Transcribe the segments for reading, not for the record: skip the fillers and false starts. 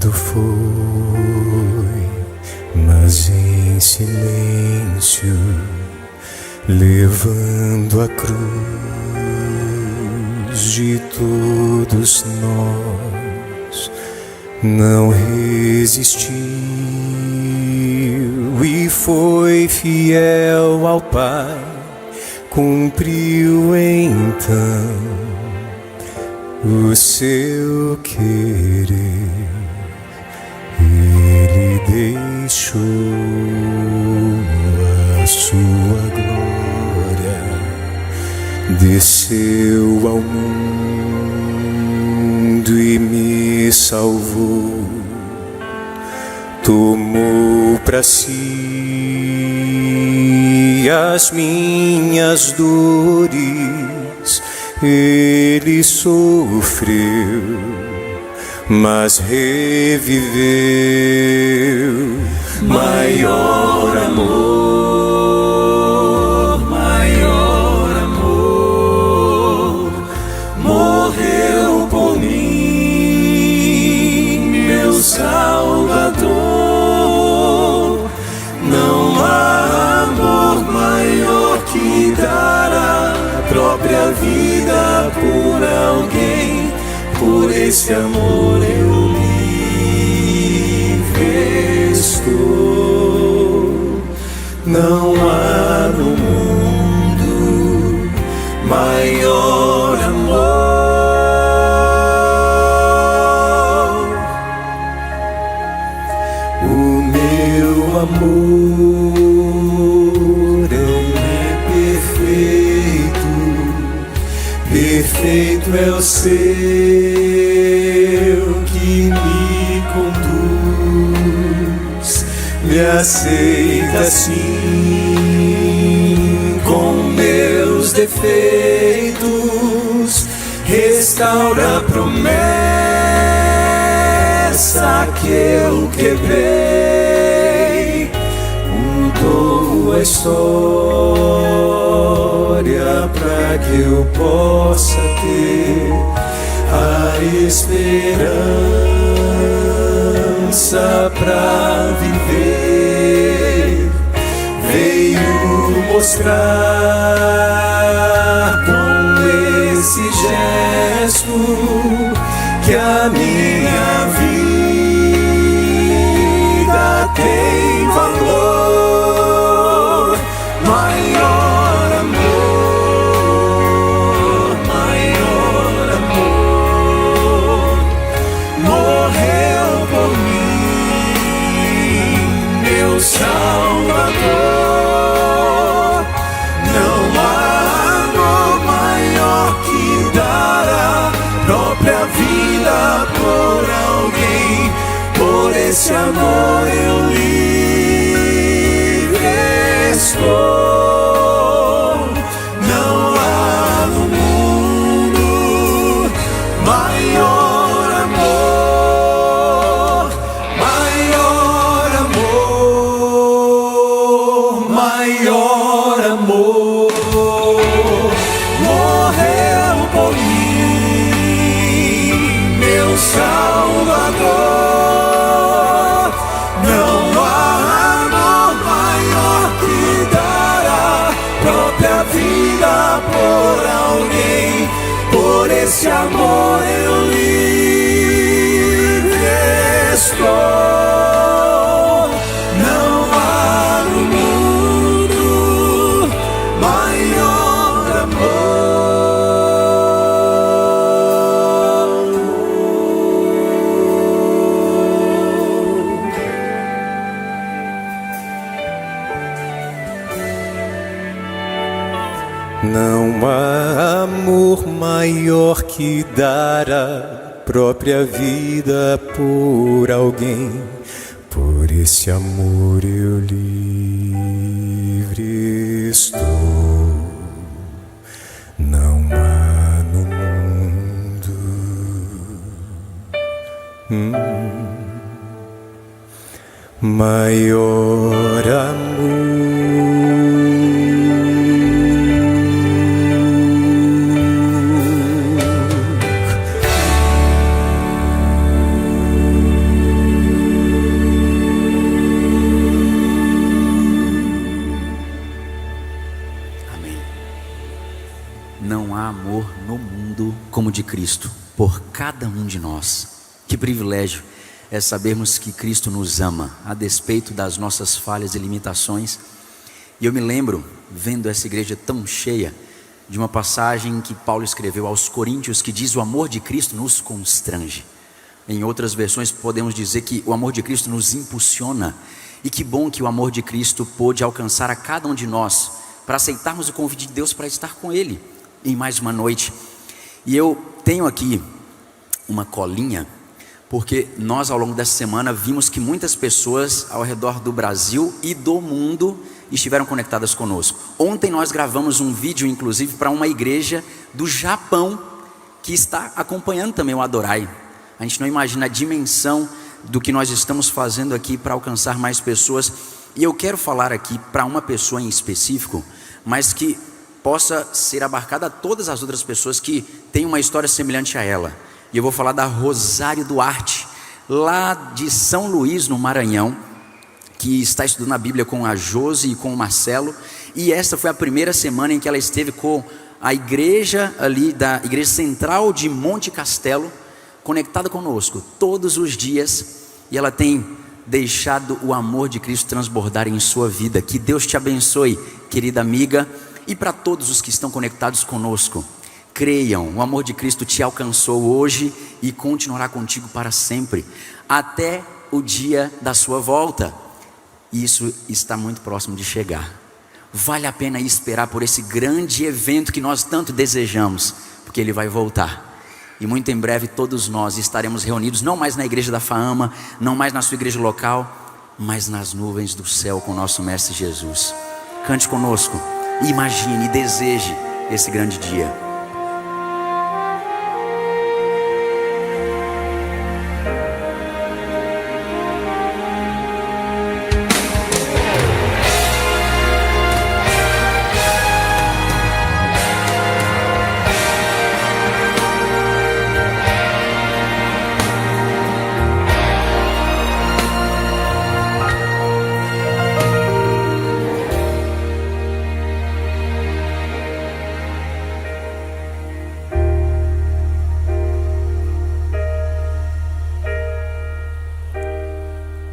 Quando foi, mas em silêncio, levando a cruz de todos nós, não resistiu e foi fiel ao Pai, cumpriu então o seu querer. Ele deixou a sua glória, desceu ao mundo e me salvou, tomou para si as minhas dores. Ele sofreu, mas reviveu. Maior amor, maior amor, morreu por mim, meu Salvador. Não há amor maior que dar a própria vida por alguém. Por esse amor eu livre estou. Não há no mundo maior amor. O meu amor é perfeito, perfeito é o seu que me conduz, me aceita assim com meus defeitos, restaura a promessa que eu quebrei, mudou a história para que eu possa ter a esperança para viver. Veio mostrar com esse gesto que a minha vida tem valor. Maior amor, maior amor, morreu por mim, meu Salvador. Não há amor maior que dar a própria vida por alguém. Por esse amor eu livre estou. Maior amor, morreu por mim, meu Salvador. Não há amor maior que dar a própria vida por alguém. Por esse amor eu livre estou. Não há amor maior que dar a própria vida por alguém. Por esse amor eu livre estou. Não há no mundo maior amor. de Cristo por cada um de nós. Que privilégio é sabermos que Cristo nos ama, a despeito das nossas falhas e limitações. E eu me lembro, vendo essa igreja tão cheia, de uma passagem que Paulo escreveu aos Coríntios, que diz: o amor de Cristo nos constrange. Em outras versões podemos dizer que o amor de Cristo nos impulsiona. E que bom que o amor de Cristo pôde alcançar a cada um de nós, para aceitarmos o convite de Deus para estar com Ele em mais uma noite. E eu tenho aqui uma colinha, porque nós ao longo dessa semana vimos que muitas pessoas ao redor do Brasil e do mundo estiveram conectadas conosco. Ontem nós gravamos um vídeo inclusive para uma igreja do Japão, que está acompanhando também o Adorai. A gente não imagina a dimensão do que nós estamos fazendo aqui para alcançar mais pessoas. E eu quero falar aqui para uma pessoa em específico, mas que possa ser abarcada a todas as outras pessoas que têm uma história semelhante a ela. E eu vou falar da Rosário Duarte, lá de São Luís, no Maranhão, que está estudando a Bíblia com a Josi e com o Marcelo. E esta foi a primeira semana em que ela esteve com a igreja ali da Igreja Central de Monte Castelo, conectada conosco todos os dias. E ela tem deixado o amor de Cristo transbordar em sua vida. Que Deus te abençoe, querida amiga. E para todos os que estão conectados conosco, creiam, o amor de Cristo te alcançou hoje e continuará contigo para sempre, até o dia da sua volta. E isso está muito próximo de chegar. Vale a pena esperar por esse grande evento que nós tanto desejamos, porque Ele vai voltar. E muito em breve todos nós estaremos reunidos, não mais na igreja da Faama, não mais na sua igreja local, mas nas nuvens do céu com o nosso Mestre Jesus. Cante conosco, imagine e deseje esse grande dia.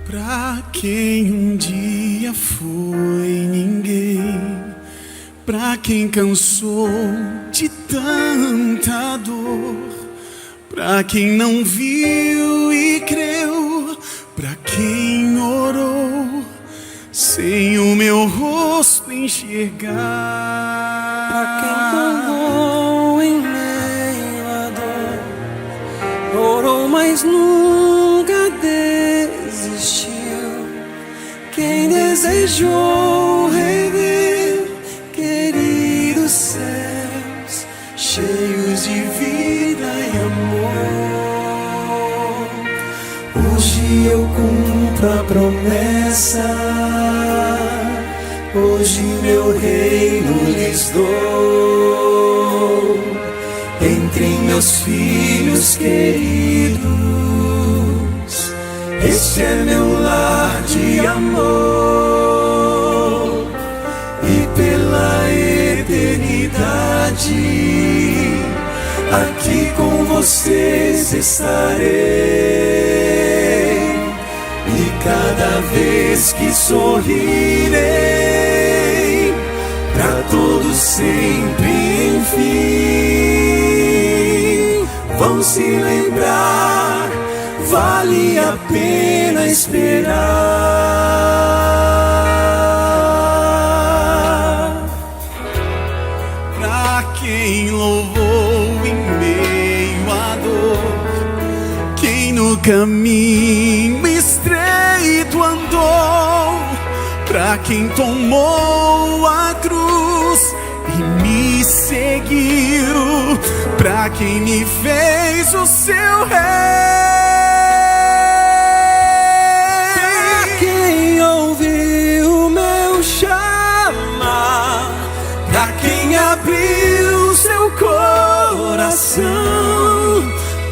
Pra quem um dia foi ninguém, pra quem cansou de tanta dor, pra quem não viu e creu, pra quem orou sem o meu rosto enxergar, pra quem clamou em meio à dor, orou mas nunca desistiu, quem desejou rever queridos céus cheios de vida e amor. Hoje eu cumpro a promessa, hoje meu reino lhes dou, entre meus filhos queridos. Este é meu lar de amor, e pela eternidade aqui com vocês estarei. E cada vez que sorrirei, pra todos sempre, enfim, vão se lembrar, vale a pena esperar. Pra quem louvou em meio à dor, quem no caminho estreito andou, pra quem tomou a cruz e me seguiu, pra quem me fez o seu rei. Ouviu meu chamar, Pra quem abriu seu coração,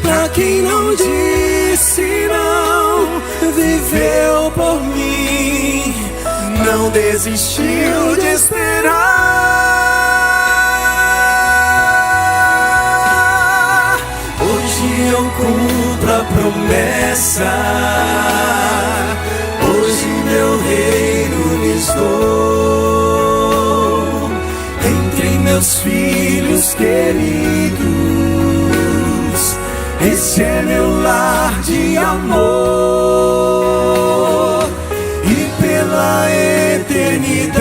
pra quem não disse não, viveu por mim, não desistiu de esperar. promessa. Hoje meu reino lhes dou, entre meus filhos queridos. Esse é meu lar de amor, e pela eternidade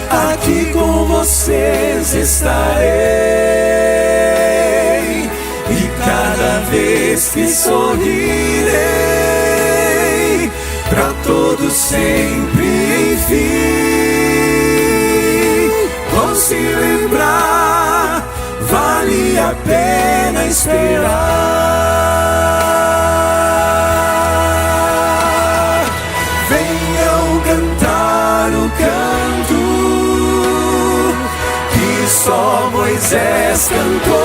aqui com vocês estarei. E cada vez que sorrirei, pra todos sempre, enfim, vão se lembrar, vale a pena esperar. Venham cantar o canto que só Moisés cantou,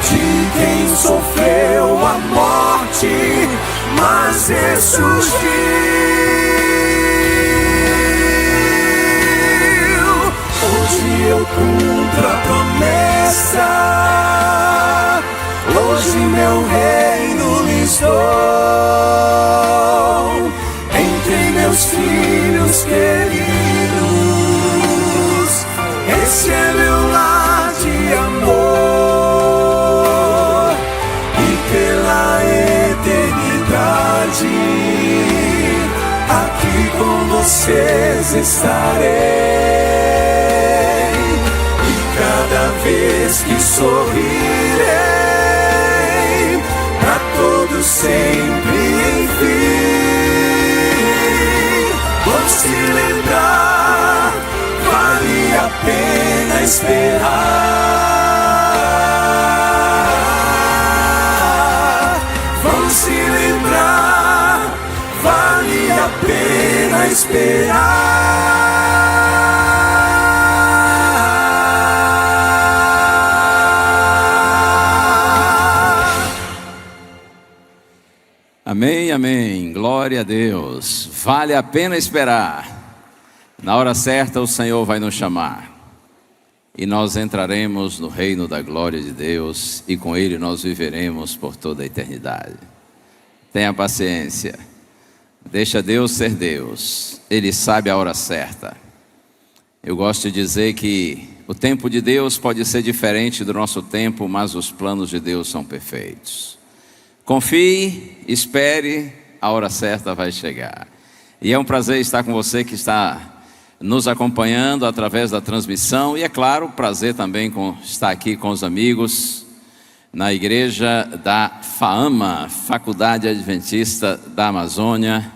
de quem sofreu a morte, mas ressurgiu. Hoje eu cumpro a promessa, hoje meu reino lhes dou, entre meus filhos queridos. Esse é meu lar de amor, e pela eternidade aqui com vocês estarei. Cada vez que sorrirei, pra todos sempre, enfim, vão se lembrar, vale a pena esperar. Vão se lembrar, vale a pena esperar. Amém, amém, glória a Deus. Vale a pena esperar. Na hora certa o Senhor vai nos chamar, e nós entraremos no reino da glória de Deus, e com Ele nós viveremos por toda a eternidade. Tenha paciência, deixa Deus ser Deus, Ele sabe a hora certa. Eu gosto de dizer que o tempo de Deus pode ser diferente do nosso tempo, mas os planos de Deus são perfeitos. Confie, espere, a hora certa vai chegar. E é um prazer estar com você que está nos acompanhando através da transmissão. E é claro, prazer também estar aqui com os amigos na igreja da FAAMA, Faculdade Adventista da Amazônia.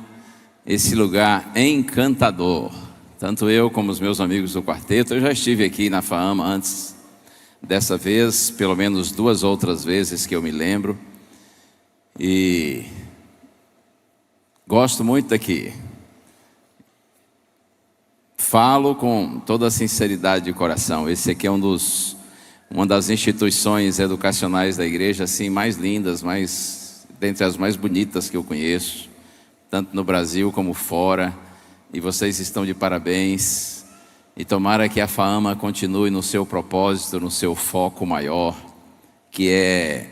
Esse lugar encantador. Tanto eu como os meus amigos do quarteto. Eu já estive aqui na FAAMA antes dessa vez, pelo menos 2 outras vezes que eu me lembro. E gosto muito daqui. Falo com toda a sinceridade de coração. Esse aqui é uma das instituições educacionais da igreja assim, mais lindas, dentre as mais bonitas que eu conheço, tanto no Brasil como fora. E vocês estão de parabéns. E tomara que a FAAMA continue no seu propósito, no seu foco maior, que é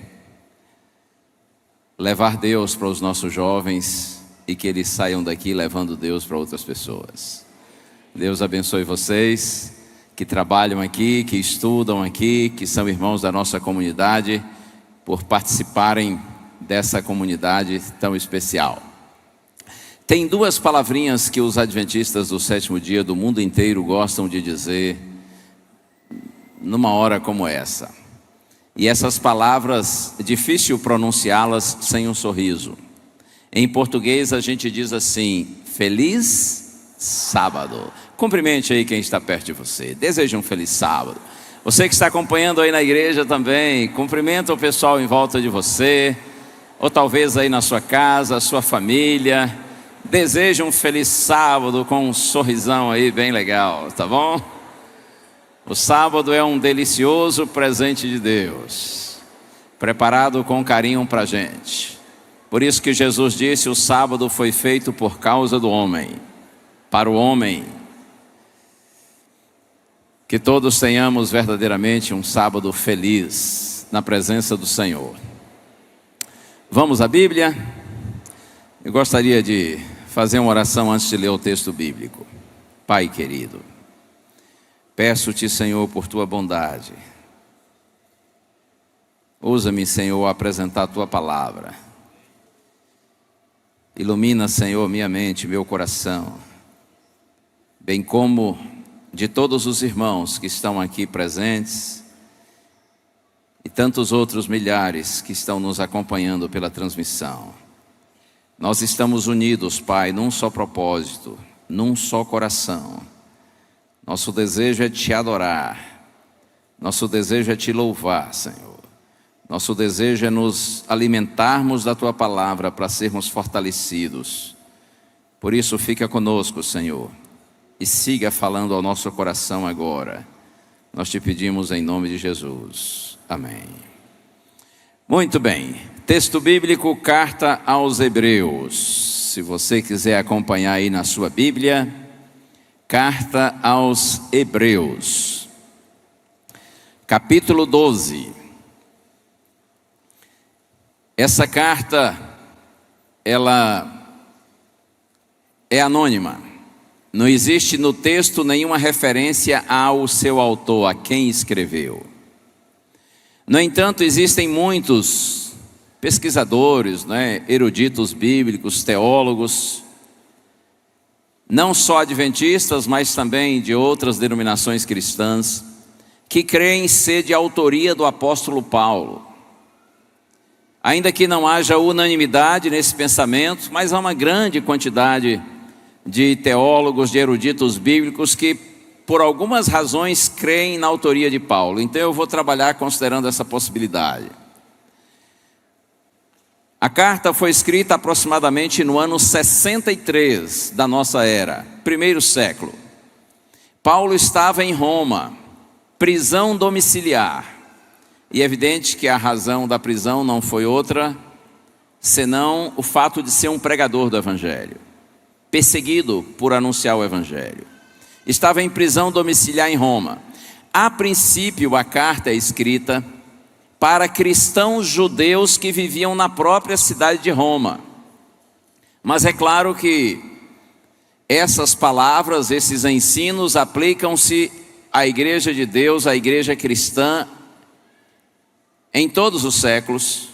levar Deus para os nossos jovens, e que eles saiam daqui levando Deus para outras pessoas. Deus abençoe vocês que trabalham aqui, que estudam aqui, que são irmãos da nossa comunidade, por participarem dessa comunidade tão especial. Tem 2 palavrinhas que os adventistas do 7º dia do mundo inteiro gostam de dizer numa hora como essa. E essas palavras, é difícil pronunciá-las sem um sorriso. Em português a gente diz assim: feliz sábado. Cumprimente aí quem está perto de você, deseje um feliz sábado. Você que está acompanhando aí na igreja também, cumprimenta o pessoal em volta de você, ou talvez aí na sua casa, a sua família. Deseje um feliz sábado com um sorrisão aí bem legal, tá bom? O sábado é um delicioso presente de Deus, preparado com carinho para a gente. Por isso que Jesus disse: o sábado foi feito por causa do homem, para o homem. Que todos tenhamos verdadeiramente um sábado feliz. na presença do Senhor. Vamos à Bíblia? Eu gostaria de fazer uma oração antes de ler o texto bíblico. Pai querido, peço-te, Senhor, por tua bondade. Usa-me, Senhor, a apresentar a tua palavra. Ilumina, Senhor, minha mente, meu coração, bem como de todos os irmãos que estão aqui presentes e tantos outros milhares que estão nos acompanhando pela transmissão. Nós estamos unidos, Pai, num só propósito, num só coração. Nosso desejo é te adorar, nosso desejo é te louvar, Senhor. Nosso desejo é nos alimentarmos da tua palavra para sermos fortalecidos. Por isso, fica conosco, Senhor, e siga falando ao nosso coração agora. Nós te pedimos em nome de Jesus. Amém. Muito bem. Texto bíblico, carta aos Hebreus. Se você quiser acompanhar aí na sua Bíblia, carta aos Hebreus, capítulo 12. Essa carta, ela é anônima. Não existe no texto nenhuma referência ao seu autor, a quem escreveu. No entanto, existem muitos pesquisadores, eruditos bíblicos, teólogos, não só adventistas, mas também de outras denominações cristãs, que creem ser de autoria do apóstolo Paulo. Ainda que não haja unanimidade nesse pensamento, mas há uma grande quantidade de teólogos, de eruditos bíblicos que, por algumas razões, creem na autoria de Paulo. Então eu vou trabalhar considerando essa possibilidade. A carta foi escrita aproximadamente no ano 63 da nossa era, primeiro século. Paulo estava em Roma, prisão domiciliar. E é evidente que a razão da prisão não foi outra, senão o fato de ser um pregador do Evangelho, perseguido por anunciar o Evangelho. Estava em prisão domiciliar em Roma. A princípio, a carta é escrita para cristãos judeus que viviam na própria cidade de Roma. Mas é claro que essas palavras, esses ensinos aplicam-se à igreja de Deus, à igreja cristã, em todos os séculos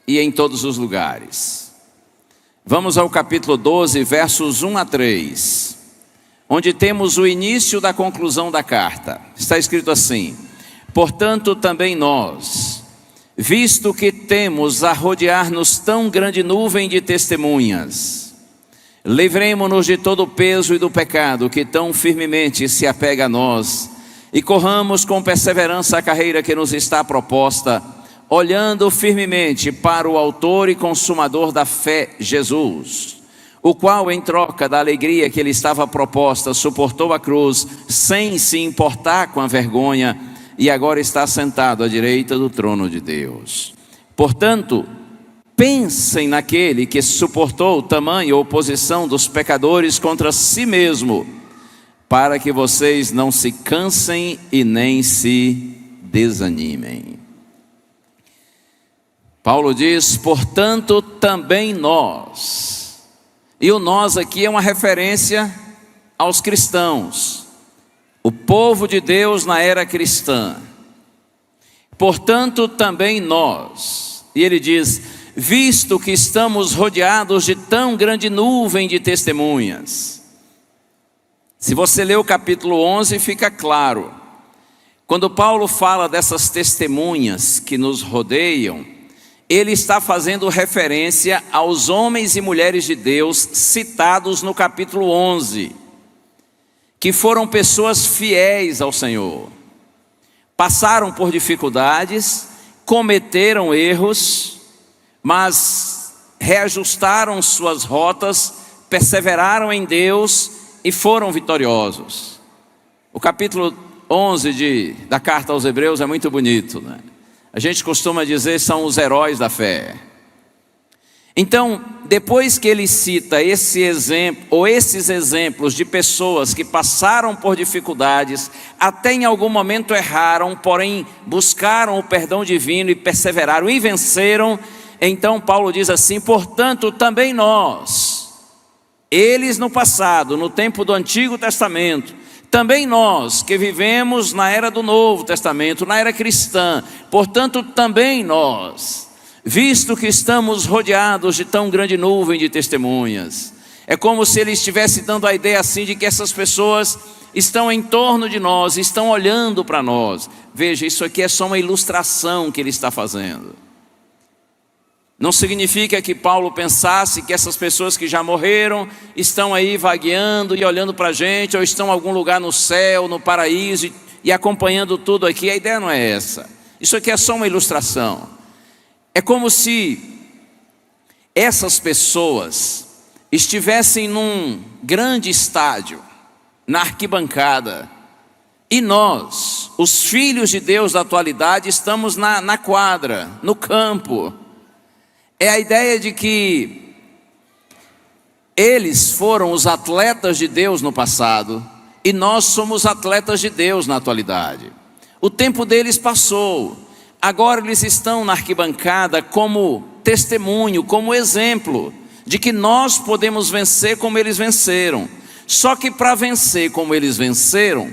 e em todos os lugares. Vamos ao capítulo 12, versos 1 a 3, onde temos o início da conclusão da carta. Está escrito assim: portanto também nós, visto que temos a rodear-nos tão grande nuvem de testemunhas, livremo-nos de todo o peso e do pecado que tão firmemente se apega a nós, e corramos com perseverança a carreira que nos está proposta, olhando firmemente para o autor e consumador da fé, Jesus, o qual, em troca da alegria que lhe estava proposta, suportou a cruz, sem se importar com a vergonha, e agora está sentado à direita do trono de Deus. Portanto, pensem naquele que suportou tamanha oposição dos pecadores contra si mesmo, para que vocês não se cansem e nem se desanimem. Paulo diz, portanto também nós. E o nós aqui é uma referência aos cristãos, o povo de Deus na era cristã. Portanto também nós. E ele diz, visto que estamos rodeados de tão grande nuvem de testemunhas. Se você ler o capítulo 11, fica claro. Quando Paulo fala dessas testemunhas que nos rodeiam, ele está fazendo referência aos homens e mulheres de Deus citados no capítulo 11, que foram pessoas fiéis ao Senhor, passaram por dificuldades, cometeram erros, mas reajustaram suas rotas, perseveraram em Deus e foram vitoriosos. O capítulo 11 da carta aos Hebreus é muito bonito, né? A gente costuma dizer são os heróis da fé. Então, depois que ele cita esse exemplo, ou esses exemplos de pessoas que passaram por dificuldades, até em algum momento erraram, porém buscaram o perdão divino e perseveraram e venceram, então Paulo diz assim: portanto, também nós, eles no passado, no tempo do Antigo Testamento, também nós que vivemos na era do Novo Testamento, na era cristã, portanto, também nós, visto que estamos rodeados de tão grande nuvem de testemunhas. É como se ele estivesse dando a ideia assim de que essas pessoas estão em torno de nós, estão olhando para nós. Veja, isso aqui é só uma ilustração que ele está fazendo. Não significa que Paulo pensasse que essas pessoas que já morreram estão aí vagueando e olhando para a gente, ou estão em algum lugar no céu, no paraíso e acompanhando tudo aqui. A ideia não é essa. Isso aqui é só uma ilustração. É como se essas pessoas estivessem num grande estádio, na arquibancada, e nós, os filhos de Deus da atualidade, estamos na quadra, no campo. É a ideia de que eles foram os atletas de Deus no passado, e nós somos atletas de Deus na atualidade. O tempo deles passou. Agora eles estão na arquibancada como testemunho, como exemplo de que nós podemos vencer como eles venceram. Só que para vencer como eles venceram,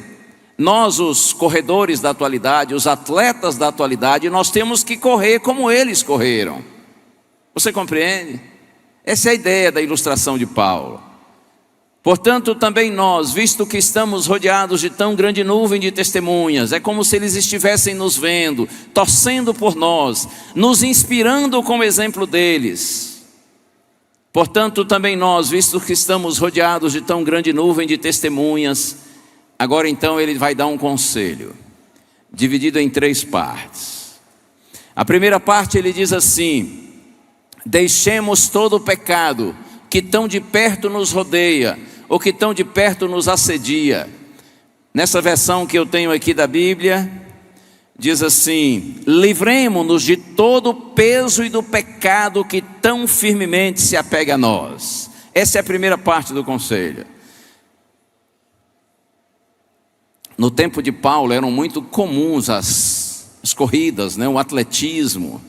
nós, os corredores da atualidade, os atletas da atualidade, nós temos que correr como eles correram. Você compreende? Essa é a ideia da ilustração de Paulo. Portanto, também nós, visto que estamos rodeados de tão grande nuvem de testemunhas, é como se eles estivessem nos vendo, torcendo por nós, nos inspirando como exemplo deles. Portanto, também nós, visto que estamos rodeados de tão grande nuvem de testemunhas, agora então ele vai dar um conselho, dividido em 3 partes. A primeira parte ele diz assim: deixemos todo o pecado que tão de perto nos rodeia, ou que tão de perto nos assedia. Nessa versão que eu tenho aqui da Bíblia, diz assim: livremo-nos de todo o peso e do pecado que tão firmemente se apega a nós. Essa é a primeira parte do conselho. No tempo de Paulo eram muito comuns as corridas, o atletismo.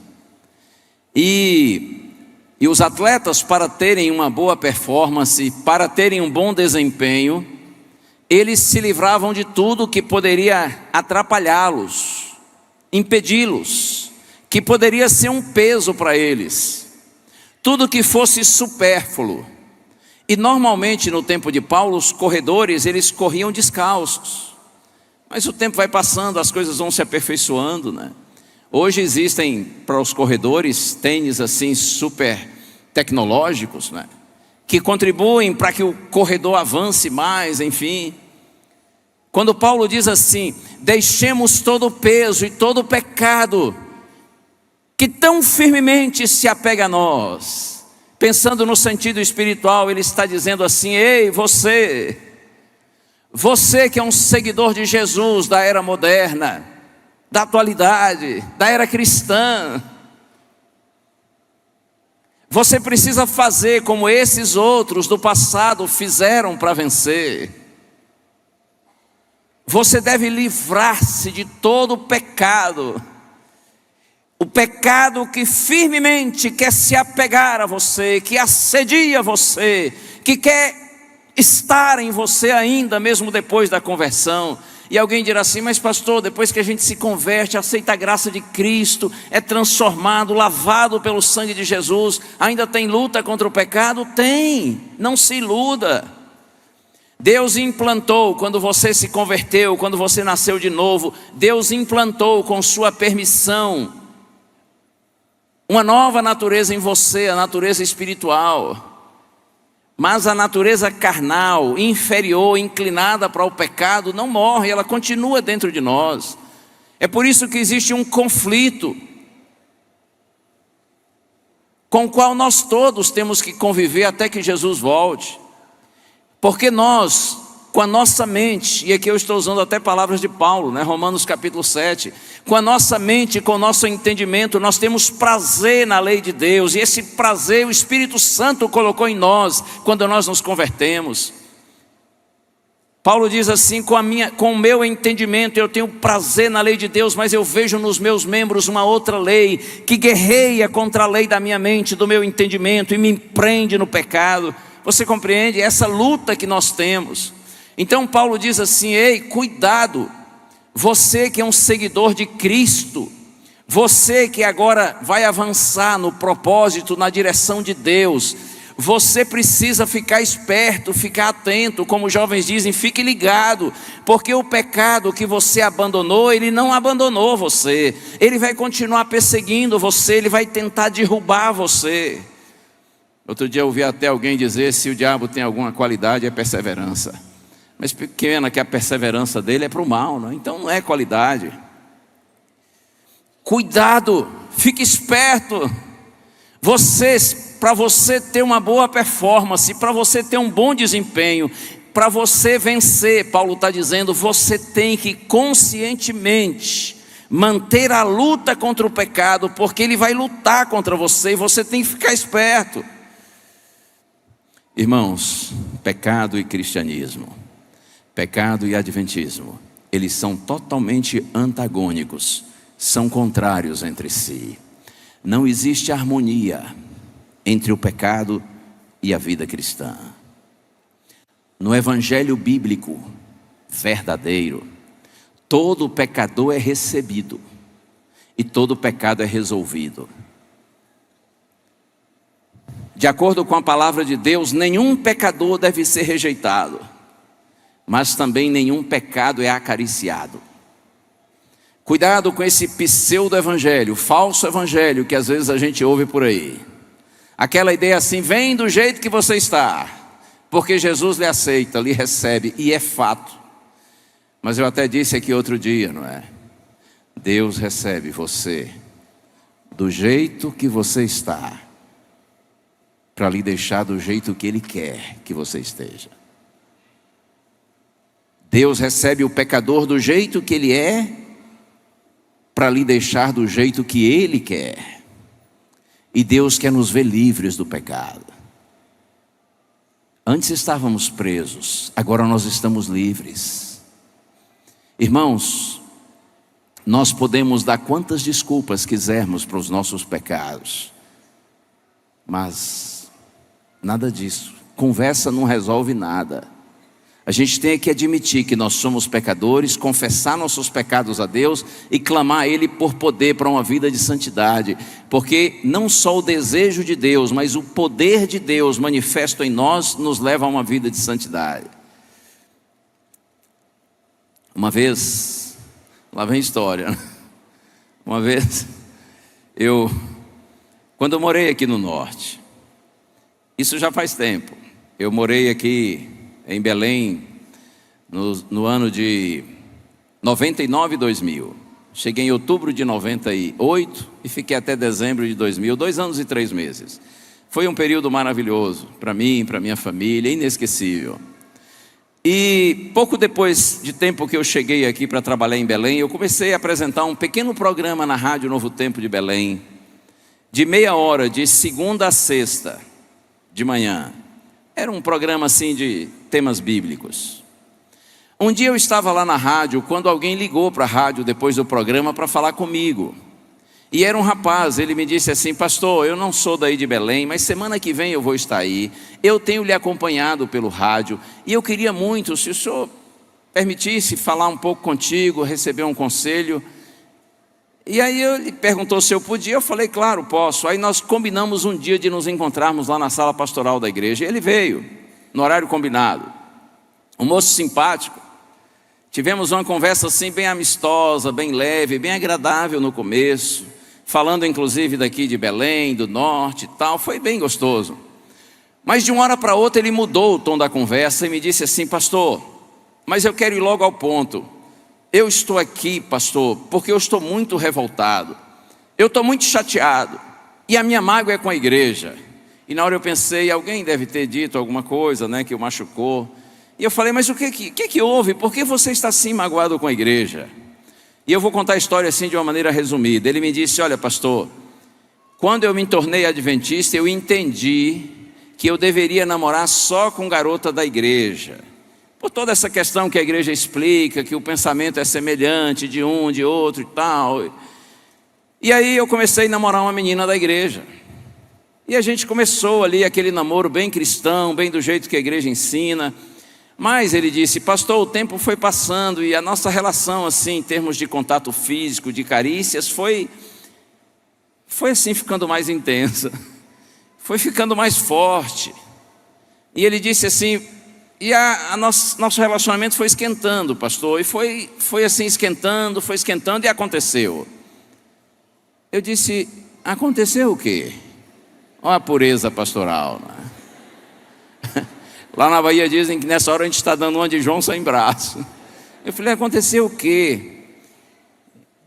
E os atletas, para terem uma boa performance, para terem um bom desempenho, eles se livravam de tudo que poderia atrapalhá-los, impedi-los, que poderia ser um peso para eles, tudo que fosse supérfluo. E normalmente no tempo de Paulo, os corredores, eles corriam descalços. Mas o tempo vai passando, as coisas vão se aperfeiçoando, Hoje existem para os corredores tênis assim super tecnológicos, que contribuem para que o corredor avance mais, enfim. Quando Paulo diz assim: deixemos todo o peso e todo o pecado que tão firmemente se apega a nós, pensando no sentido espiritual, ele está dizendo assim: ei, você que é um seguidor de Jesus da era moderna, da atualidade, da era cristã, você precisa fazer como esses outros do passado fizeram para vencer. Você deve livrar-se de todo o pecado que firmemente quer se apegar a você, que assedia você, que quer estar em você ainda mesmo depois da conversão. E alguém dirá assim: mas pastor, depois que a gente se converte, aceita a graça de Cristo, é transformado, lavado pelo sangue de Jesus, ainda tem luta contra o pecado? Tem, não se iluda. Deus implantou, quando você se converteu, quando você nasceu de novo, Deus implantou com sua permissão uma nova natureza em você, a natureza espiritual. Mas a natureza carnal, inferior, inclinada para o pecado, não morre, ela continua dentro de nós. É por isso que existe um conflito com o qual nós todos temos que conviver até que Jesus volte. Porque nós com a nossa mente, e aqui eu estou usando até palavras de Paulo, né? Romanos capítulo 7, com a nossa mente, com o nosso entendimento, nós temos prazer na lei de Deus, e esse prazer o Espírito Santo colocou em nós, quando nós nos convertemos. Paulo diz assim, com o meu entendimento eu tenho prazer na lei de Deus, mas eu vejo nos meus membros uma outra lei, que guerreia contra a lei da minha mente, do meu entendimento, e me prende no pecado. Você compreende? Essa luta que nós temos. Então Paulo diz assim, ei, cuidado, você que é um seguidor de Cristo, você que agora vai avançar no propósito, na direção de Deus, você precisa ficar esperto, ficar atento, como os jovens dizem, fique ligado, porque o pecado que você abandonou, ele não abandonou você, ele vai continuar perseguindo você, ele vai tentar derrubar você. Outro dia eu ouvi até alguém dizer, se o diabo tem alguma qualidade é perseverança, mas pequena que a perseverança dele é para o mal, não? Então não é qualidade. Cuidado, fique esperto, para você ter uma boa performance, para você ter um bom desempenho, para você vencer, Paulo está dizendo, você tem que conscientemente manter a luta contra o pecado, porque ele vai lutar contra você e você tem que ficar esperto. Irmãos, pecado e cristianismo, pecado e adventismo, eles são totalmente antagônicos, são contrários entre si. Não existe harmonia entre o pecado e a vida cristã. No evangelho bíblico verdadeiro, todo pecador é recebido e todo pecado é resolvido. De acordo com a palavra de Deus, nenhum pecador deve ser rejeitado, mas também nenhum pecado é acariciado. Cuidado com esse pseudo-evangelho, falso evangelho que às vezes a gente ouve por aí. Aquela ideia assim, vem do jeito que você está, porque Jesus lhe aceita, lhe recebe, e é fato. Mas eu até disse aqui outro dia, não é? Deus recebe você do jeito que você está, para lhe deixar do jeito que Ele quer que você esteja. Deus recebe o pecador do jeito que ele é, para lhe deixar do jeito que Ele quer. E Deus quer nos ver livres do pecado. Antes estávamos presos, agora nós estamos livres. Irmãos, nós podemos dar quantas desculpas quisermos para os nossos pecados, mas nada disso. Conversa não resolve nada. A gente tem que admitir que nós somos pecadores, confessar nossos pecados a Deus e clamar a Ele por poder para uma vida de santidade. Porque não só o desejo de Deus, mas o poder de Deus manifesto em nós nos leva a uma vida de santidade. Uma vez, lá vem história, uma vez, quando eu morei aqui no norte, isso já faz tempo, eu morei aqui em Belém, no ano de 99 e 2000. Cheguei em outubro de 98 e fiquei até dezembro de 2000, 2 anos e 3 meses. Foi um período maravilhoso para mim, para minha família, inesquecível. E pouco depois de tempo que eu cheguei aqui para trabalhar em Belém, eu comecei a apresentar um pequeno programa na Rádio Novo Tempo de Belém, de meia hora, de segunda a sexta, de manhã. Era um programa assim de temas bíblicos. Um dia eu estava lá na rádio, quando alguém ligou para a rádio depois do programa para falar comigo. E era um rapaz, ele me disse assim: pastor, eu não sou daí de Belém, mas semana que vem eu vou estar aí. Eu tenho lhe acompanhado pelo rádio e eu queria muito, se o senhor permitisse falar um pouco contigo, receber um conselho. E aí ele perguntou se eu podia, eu falei, claro, posso. Aí nós combinamos um dia de nos encontrarmos lá na sala pastoral da igreja. E ele veio, no horário combinado. Um moço simpático. Tivemos uma conversa assim bem amistosa, bem leve, bem agradável no começo. Falando inclusive daqui de Belém, do norte e tal. Foi bem gostoso. Mas de uma hora para outra ele mudou o tom da conversa e me disse assim: pastor, mas eu quero ir logo ao ponto. Eu estou aqui, pastor, porque eu estou muito revoltado, eu estou muito chateado, e a minha mágoa é com a igreja. E na hora eu pensei, alguém deve ter dito alguma coisa, né, que o machucou. E eu falei, mas o que houve? Por que você está assim magoado com a igreja? E eu vou contar a história assim de uma maneira resumida. Ele me disse, olha pastor, quando eu me tornei adventista, eu entendi que eu deveria namorar só com garota da igreja. Por toda essa questão que a igreja explica, que o pensamento é semelhante de um, de outro e tal. E aí eu comecei a namorar uma menina da igreja. E a gente começou ali aquele namoro bem cristão, bem do jeito que a igreja ensina. Mas ele disse, pastor, o tempo foi passando e a nossa relação assim, em termos de contato físico, de carícias, foi assim ficando mais intensa, foi ficando mais forte. E ele disse assim, e nosso relacionamento foi esquentando, pastor, e foi assim esquentando e aconteceu. Eu disse, aconteceu o quê? Olha a pureza pastoral, né? Lá na Bahia dizem que nessa hora a gente está dando uma de João sem braço. Eu falei, aconteceu o quê?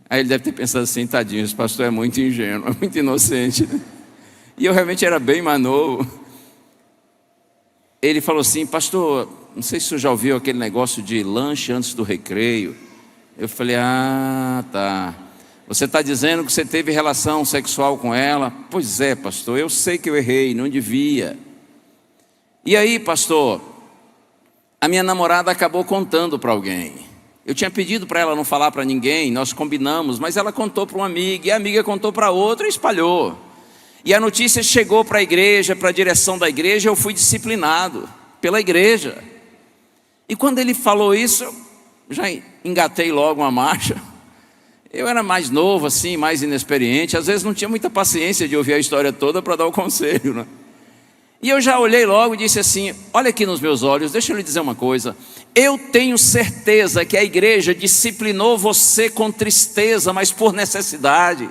Aí ele deve ter pensado assim, tadinho, esse pastor é muito ingênuo, é muito inocente. E eu realmente era bem mais novo. Ele falou assim, pastor, não sei se você já ouviu aquele negócio de lanche antes do recreio. Eu falei, tá. Você está dizendo que você teve relação sexual com ela? Pois é, pastor, eu sei que eu errei, não devia. E aí, pastor, a minha namorada acabou contando para alguém. Eu tinha pedido para ela não falar para ninguém, nós combinamos, mas ela contou para uma amiga, e a amiga contou para outra e espalhou. E a notícia chegou para a igreja, para a direção da igreja, eu fui disciplinado pela igreja. E quando ele falou isso, eu já engatei logo uma marcha. Eu era mais novo assim, mais inexperiente, às vezes não tinha muita paciência de ouvir a história toda para dar o conselho, né? E eu já olhei logo e disse assim, olha aqui nos meus olhos, deixa eu lhe dizer uma coisa. Eu tenho certeza que a igreja disciplinou você com tristeza, mas por necessidade.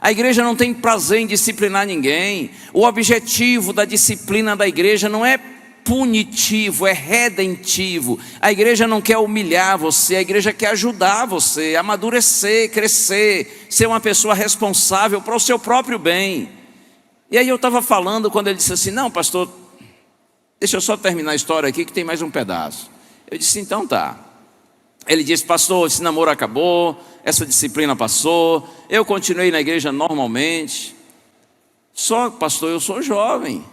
A igreja não tem prazer em disciplinar ninguém. O objetivo da disciplina da igreja não é punitivo, é redentivo. A igreja não quer humilhar você, a igreja quer ajudar você, amadurecer, crescer, ser uma pessoa responsável para o seu próprio bem. E aí eu estava falando quando ele disse assim, não pastor, deixa eu só terminar a história aqui que tem mais um pedaço. Eu disse, então tá. Ele disse, pastor, esse namoro acabou, essa disciplina passou, eu continuei na igreja normalmente. Só, pastor, eu sou jovem,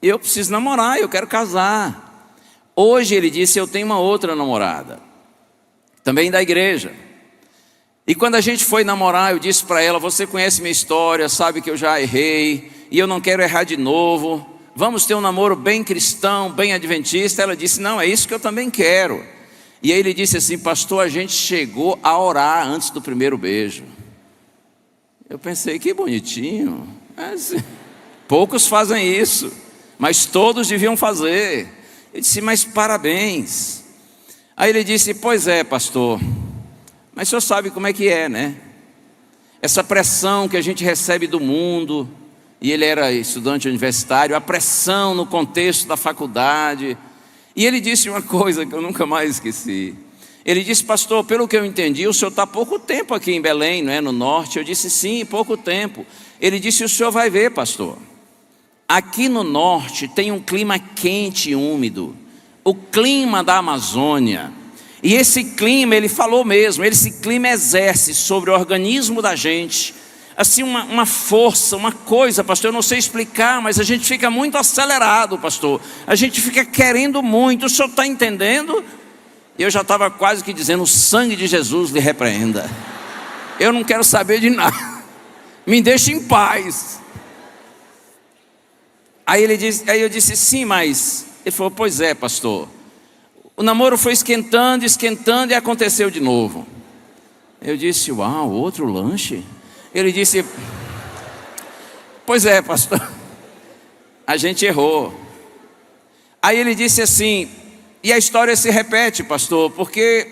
eu preciso namorar, eu quero casar. Hoje ele disse, eu tenho uma outra namorada, também da igreja. E quando a gente foi namorar, eu disse para ela, você conhece minha história, sabe que eu já errei, e eu não quero errar de novo, vamos ter um namoro bem cristão, bem adventista. Ela disse, não, é isso que eu também quero. E aí ele disse assim, pastor, a gente chegou a orar antes do primeiro beijo. Eu pensei, que bonitinho, mas, poucos fazem isso, mas todos deviam fazer. Eu disse, mas parabéns. Aí ele disse, pois é, pastor, mas o senhor sabe como é que é, né? Essa pressão que a gente recebe do mundo, e ele era estudante universitário, a pressão no contexto da faculdade. E ele disse uma coisa que eu nunca mais esqueci. Ele disse, pastor, pelo que eu entendi, o senhor está há pouco tempo aqui em Belém, não é? No norte. Eu disse, sim, pouco tempo. Ele disse, o senhor vai ver, pastor, aqui no norte tem um clima quente e úmido, o clima da Amazônia. E esse clima, ele falou mesmo, esse clima exerce sobre o organismo da gente, assim uma força, uma coisa, pastor, eu não sei explicar, mas a gente fica muito acelerado, pastor. A gente fica querendo muito, o senhor está entendendo? Eu já estava quase que dizendo, o sangue de Jesus lhe repreenda. Eu não quero saber de nada, me deixe em paz. Aí eu disse, sim, mas... Ele falou, pois é, pastor. O namoro foi esquentando e aconteceu de novo. Eu disse, uau, outro lanche? Ele disse, pois é, pastor, a gente errou. Aí ele disse assim, e a história se repete, pastor, porque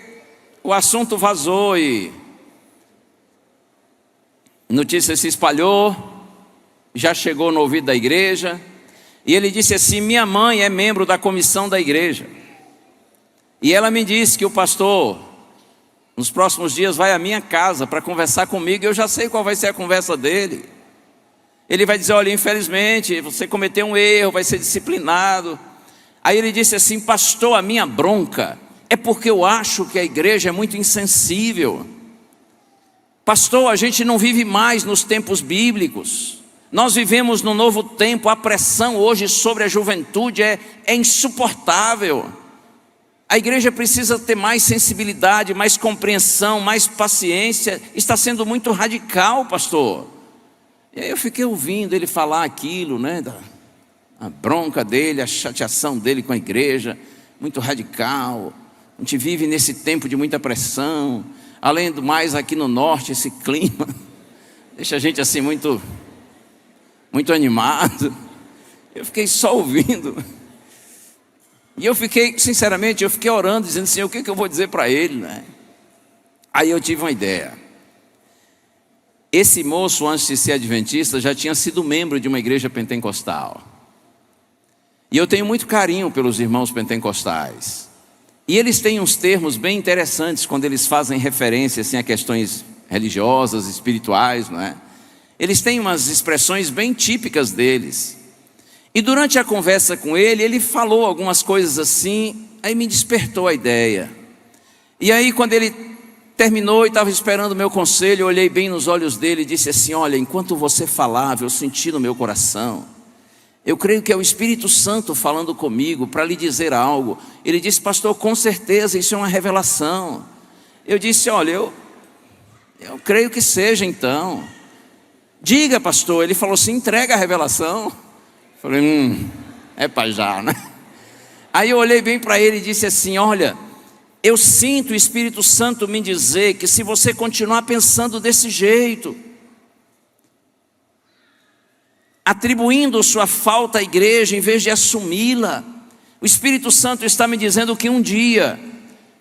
o assunto vazou e a notícia se espalhou, já chegou no ouvido da igreja. E ele disse assim, minha mãe é membro da comissão da igreja. E ela me disse que o pastor, nos próximos dias, vai à minha casa para conversar comigo. Eu já sei qual vai ser a conversa dele. Ele vai dizer, olha, infelizmente, você cometeu um erro, vai ser disciplinado. Aí ele disse assim: pastor, a minha bronca é porque eu acho que a igreja é muito insensível. Pastor, a gente não vive mais nos tempos bíblicos. Nós vivemos no novo tempo. A pressão hoje sobre a juventude é insuportável. A igreja precisa ter mais sensibilidade, mais compreensão, mais paciência. Está sendo muito radical, pastor. E aí eu fiquei ouvindo ele falar aquilo, né? A bronca dele, a chateação dele com a igreja, muito radical. A gente vive nesse tempo de muita pressão. Além do mais, aqui no norte, esse clima deixa a gente assim muito animado. Eu fiquei só ouvindo. E eu fiquei, sinceramente, orando, dizendo assim: o que eu vou dizer para ele, né? Aí eu tive uma ideia. Esse moço, antes de ser adventista, já tinha sido membro de uma igreja pentecostal. E eu tenho muito carinho pelos irmãos pentecostais. E eles têm uns termos bem interessantes quando eles fazem referência assim, a questões religiosas, espirituais, não é? Eles têm umas expressões bem típicas deles. E durante a conversa com ele falou algumas coisas assim, aí me despertou a ideia. E aí quando ele terminou e estava esperando o meu conselho, eu olhei bem nos olhos dele e disse assim: olha, enquanto você falava, eu senti no meu coração, eu creio que é o Espírito Santo falando comigo para lhe dizer algo. Ele disse: pastor, com certeza isso é uma revelação. Eu disse: olha, eu creio que seja então. Diga, pastor. Ele falou assim: entrega a revelação. Eu falei: é para já, né? Aí eu olhei bem para ele e disse assim: olha, eu sinto o Espírito Santo me dizer que se você continuar pensando desse jeito, atribuindo sua falta à igreja em vez de assumi-la, o Espírito Santo está me dizendo que um dia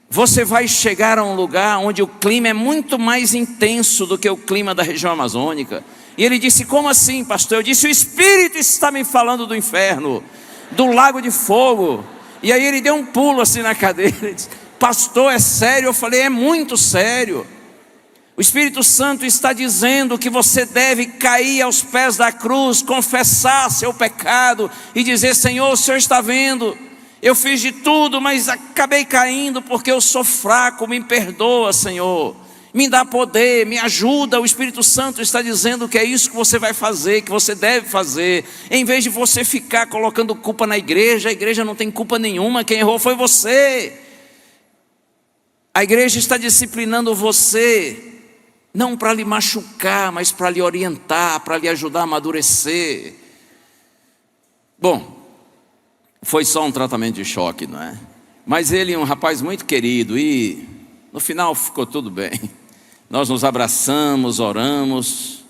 você vai chegar a um lugar onde o clima é muito mais intenso do que o clima da região amazônica. E ele disse: como assim, pastor? Eu disse: o Espírito está me falando do inferno, do lago de fogo. E aí ele deu um pulo assim na cadeira e disse: pastor, é sério? Eu falei: é muito sério. O Espírito Santo está dizendo que você deve cair aos pés da cruz, confessar seu pecado e dizer: Senhor, o Senhor está vendo, eu fiz de tudo, mas acabei caindo porque eu sou fraco, me perdoa, Senhor, me dá poder, me ajuda. O Espírito Santo está dizendo que é isso que você vai fazer, que você deve fazer, em vez de você ficar colocando culpa na igreja. A igreja não tem culpa nenhuma, quem errou foi você. A igreja está disciplinando você, não para lhe machucar, mas para lhe orientar, para lhe ajudar a amadurecer. Bom, foi só um tratamento de choque, não é? Mas ele é um rapaz muito querido e no final ficou tudo bem. Nós nos abraçamos, oramos.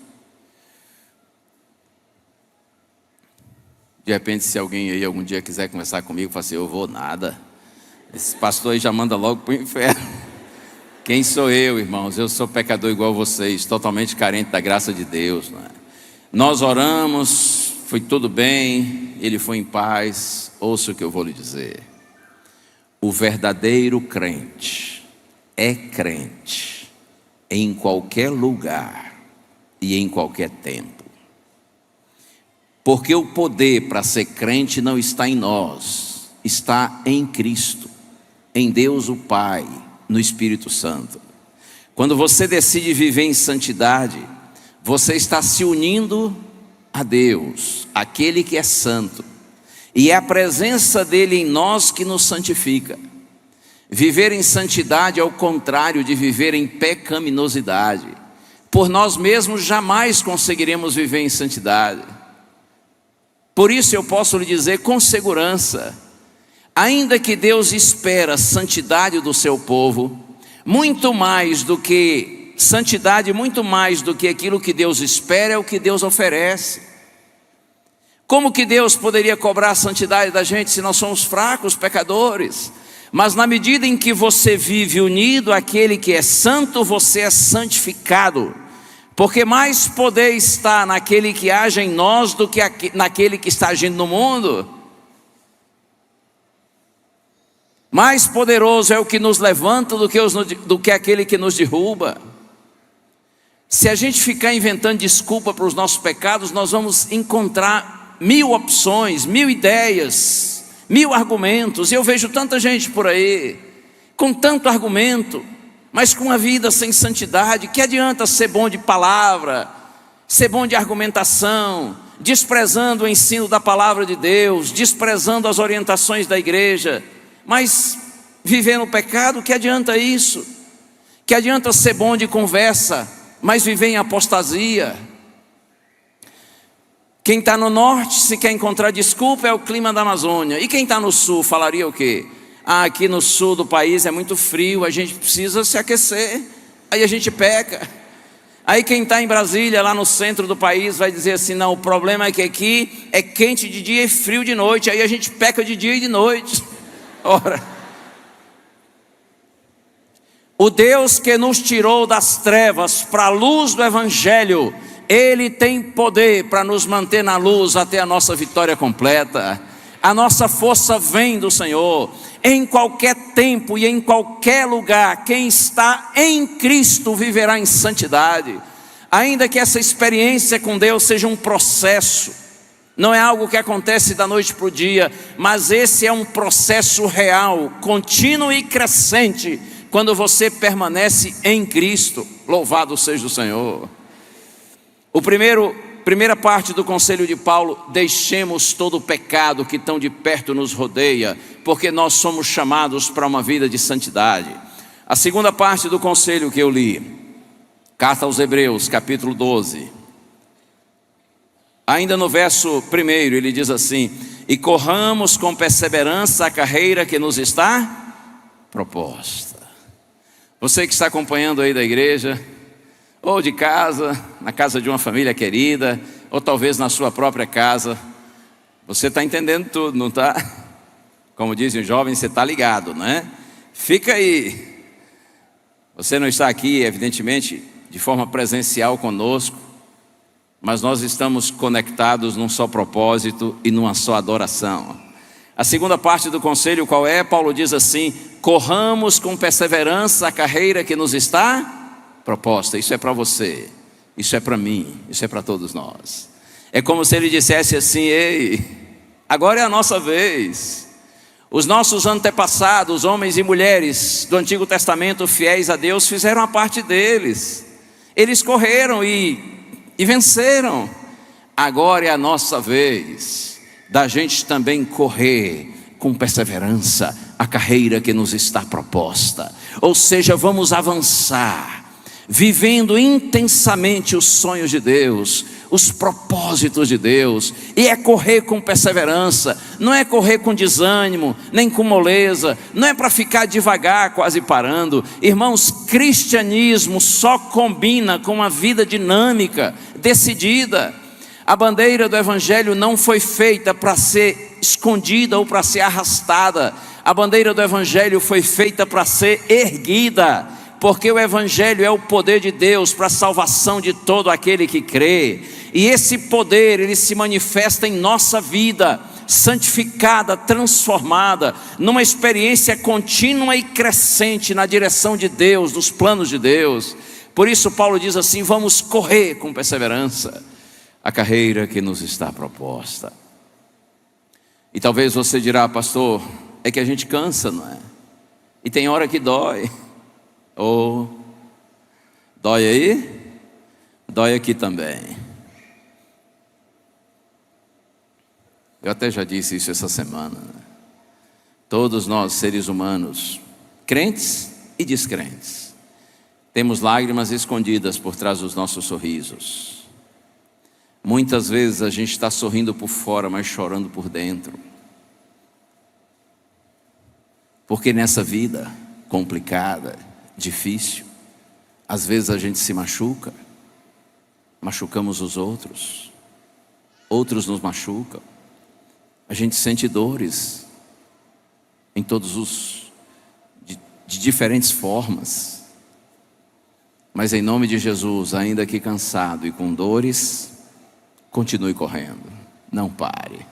De repente, se alguém aí algum dia quiser conversar comigo, fala assim: eu vou nada. Esse pastor aí já manda logo para o inferno. Quem sou eu, irmãos? Eu sou pecador igual vocês, totalmente carente da graça de Deus, não é? Nós oramos, foi tudo bem, ele foi em paz. Ouça o que eu vou lhe dizer: o verdadeiro crente é crente em qualquer lugar e em qualquer tempo, porque o poder para ser crente não está em nós, está em Cristo, em Deus o Pai, no Espírito Santo. Quando você decide viver em santidade, você está se unindo a Deus, aquele que é santo, e é a presença dele em nós que nos santifica. Viver em santidade é o contrário de viver em pecaminosidade. Por nós mesmos jamais conseguiremos viver em santidade. Por isso eu posso lhe dizer com segurança: ainda que Deus espera a santidade do seu povo, muito mais do que santidade, muito mais do que aquilo que Deus espera, é o que Deus oferece. Como que Deus poderia cobrar a santidade da gente se nós somos fracos, pecadores? Mas na medida em que você vive unido àquele que é santo, você é santificado. Porque mais poder está naquele que age em nós do que naquele que está agindo no mundo. Mais poderoso é o que nos levanta do que aquele que nos derruba. Se a gente ficar inventando desculpa para os nossos pecados, nós vamos encontrar 1000 opções, 1000 ideias, 1000 argumentos. E eu vejo tanta gente por aí, com tanto argumento, mas com uma vida sem santidade. Que adianta ser bom de palavra, ser bom de argumentação, desprezando o ensino da palavra de Deus, desprezando as orientações da igreja, mas viver no pecado? Que adianta isso? Que adianta ser bom de conversa, mas viver em apostasia? Quem está no norte, se quer encontrar desculpa, é o clima da Amazônia. E quem está no sul falaria o quê? Aqui no sul do país é muito frio, a gente precisa se aquecer, aí a gente peca. Aí quem está em Brasília, lá no centro do país, vai dizer assim: não, o problema é que aqui é quente de dia e frio de noite, aí a gente peca de dia e de noite. Ora, o Deus que nos tirou das trevas para a luz do Evangelho, Ele tem poder para nos manter na luz até a nossa vitória completa. A nossa força vem do Senhor. Em qualquer tempo e em qualquer lugar, quem está em Cristo viverá em santidade. Ainda que essa experiência com Deus seja um processo, não é algo que acontece da noite para o dia, mas esse é um processo real, contínuo e crescente, quando você permanece em Cristo. Louvado seja o Senhor. Primeira parte do conselho de Paulo: deixemos todo o pecado que tão de perto nos rodeia, porque nós somos chamados para uma vida de santidade. A segunda parte do conselho que eu li, carta aos Hebreus, capítulo 12, ainda no verso 1, ele diz assim: e corramos com perseverança a carreira que nos está proposta. Você que está acompanhando aí da igreja, ou de casa, na casa de uma família querida, ou talvez na sua própria casa, você está entendendo tudo, não está? Como dizem os jovens, você está ligado, não é? Fica aí. Você não está aqui, evidentemente, de forma presencial conosco, mas nós estamos conectados num só propósito e numa só adoração. A segunda parte do conselho qual é? Paulo diz assim: corramos com perseverança a carreira que nos está proposta. Isso é para você, isso é para mim, isso é para todos nós. É como se ele dissesse assim: ei, agora é a nossa vez. Os nossos antepassados, homens e mulheres do Antigo Testamento fiéis a Deus, fizeram a parte deles. Eles correram e venceram. Agora é a nossa vez da gente também correr com perseverança a carreira que nos está proposta. Ou seja, vamos avançar, vivendo intensamente os sonhos de Deus, os propósitos de Deus. E é correr com perseverança, não é correr com desânimo, nem com moleza, não é para ficar devagar, quase parando. Irmãos, cristianismo só combina com uma vida dinâmica, decidida. A bandeira do Evangelho não foi feita para ser escondida ou para ser arrastada. A bandeira do Evangelho foi feita para ser erguida, porque o Evangelho é o poder de Deus para a salvação de todo aquele que crê. E esse poder, ele se manifesta em nossa vida, santificada, transformada, numa experiência contínua e crescente na direção de Deus, dos planos de Deus. Por isso Paulo diz assim: vamos correr com perseverança a carreira que nos está proposta. E talvez você dirá: pastor, é que a gente cansa, não é? E tem hora que dói. Ou dói aí? Dói aqui também. Eu até já disse isso essa semana. Todos nós, seres humanos, crentes e descrentes, temos lágrimas escondidas por trás dos nossos sorrisos. Muitas vezes a gente está sorrindo por fora, mas chorando por dentro. Porque nessa vida complicada, difícil, às vezes a gente se machuca, machucamos os outros, outros nos machucam, a gente sente dores em de diferentes formas, mas em nome de Jesus, ainda que cansado e com dores, continue correndo, não pare.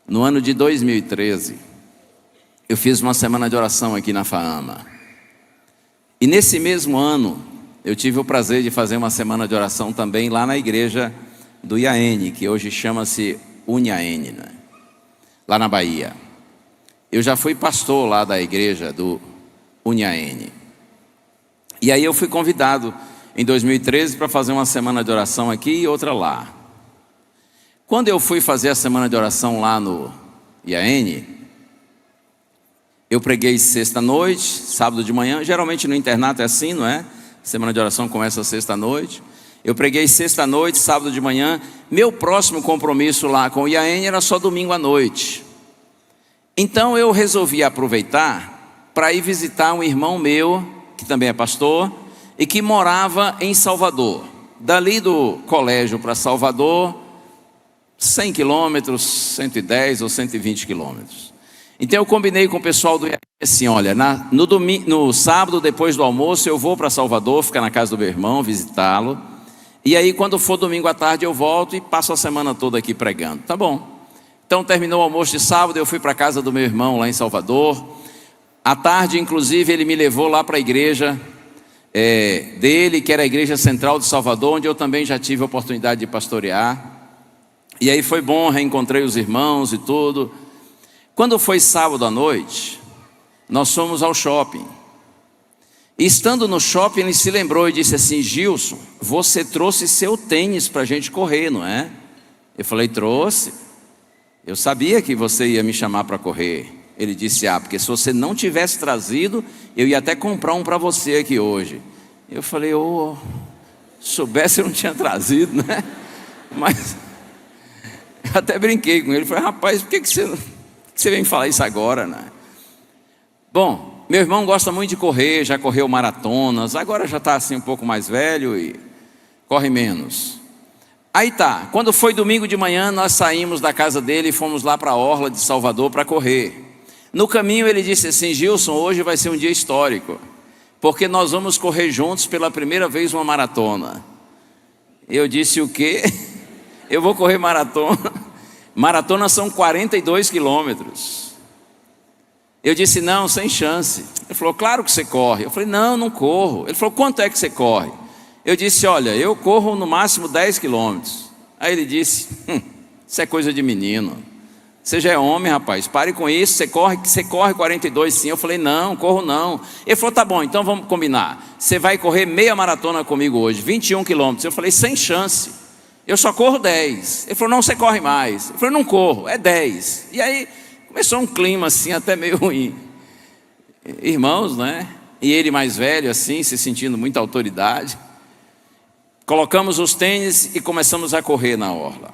No ano de 2013, eu fiz uma semana de oração aqui na FAAMA. E nesse mesmo ano, eu tive o prazer de fazer uma semana de oração também lá na igreja do IAN, que hoje chama-se UniAN, né? lá na Bahia. Eu já fui pastor lá da igreja do Unhaene. E aí eu fui convidado em 2013 para fazer uma semana de oração aqui e outra lá. Quando eu fui fazer a semana de oração lá no IAN, eu preguei sexta-noite, sábado de manhã. Geralmente no internato é assim, não é? Semana de oração começa sexta-noite. Eu preguei sexta-noite, sábado de manhã. Meu próximo compromisso lá com o IAN era só domingo à noite. Então eu resolvi aproveitar para ir visitar um irmão meu, que também é pastor, e que morava em Salvador. Dali do colégio para Salvador, 100 quilômetros, 110 ou 120 quilômetros. Então eu combinei com o pessoal do IAN assim, olha, no sábado, depois do almoço, eu vou para Salvador, ficar na casa do meu irmão, visitá-lo. E aí quando for domingo à tarde eu volto e passo a semana toda aqui pregando. Tá bom. Então terminou o almoço de sábado, eu fui para a casa do meu irmão lá em Salvador. À tarde, inclusive, ele me levou lá para a igreja dele, que era a igreja central de Salvador, onde eu também já tive a oportunidade de pastorear. E aí foi bom, reencontrei os irmãos e tudo. Quando foi sábado à noite, nós fomos ao shopping. E estando no shopping, ele se lembrou e disse assim: Gilson, você trouxe seu tênis para a gente correr, não é? Eu falei: trouxe. Eu sabia que você ia me chamar para correr. Ele disse: porque se você não tivesse trazido, eu ia até comprar um para você aqui hoje. Eu falei: soubesse eu não tinha trazido, né? Mas até brinquei com ele. Falei: rapaz, por que você vem falar isso agora, né? Bom, meu irmão gosta muito de correr, já correu maratonas, agora já está assim um pouco mais velho e corre menos. Aí tá, quando foi domingo de manhã, nós saímos da casa dele e fomos lá para a orla de Salvador para correr. No caminho ele disse assim: Gilson, hoje vai ser um dia histórico, porque nós vamos correr juntos pela primeira vez uma maratona. Eu disse: o quê? Eu vou correr maratona? Maratona são 42 quilômetros. Eu disse: não, sem chance. Ele falou: claro que você corre. Eu falei: não corro. Ele falou: quanto é que você corre? Eu disse: olha, eu corro no máximo 10 quilômetros. Aí ele disse: isso é coisa de menino. Você já é homem, rapaz, pare com isso. Você corre 42 sim. Eu falei: não, corro não. Ele falou: tá bom, então vamos combinar. Você vai correr meia maratona comigo hoje, 21 quilômetros. Eu falei: sem chance, eu só corro 10. Ele falou: não, você corre mais. Eu falei: não corro, é 10. E aí começou um clima assim até meio ruim. Irmãos, né? E ele mais velho assim, se sentindo muita autoridade. Colocamos os tênis e começamos a correr na orla.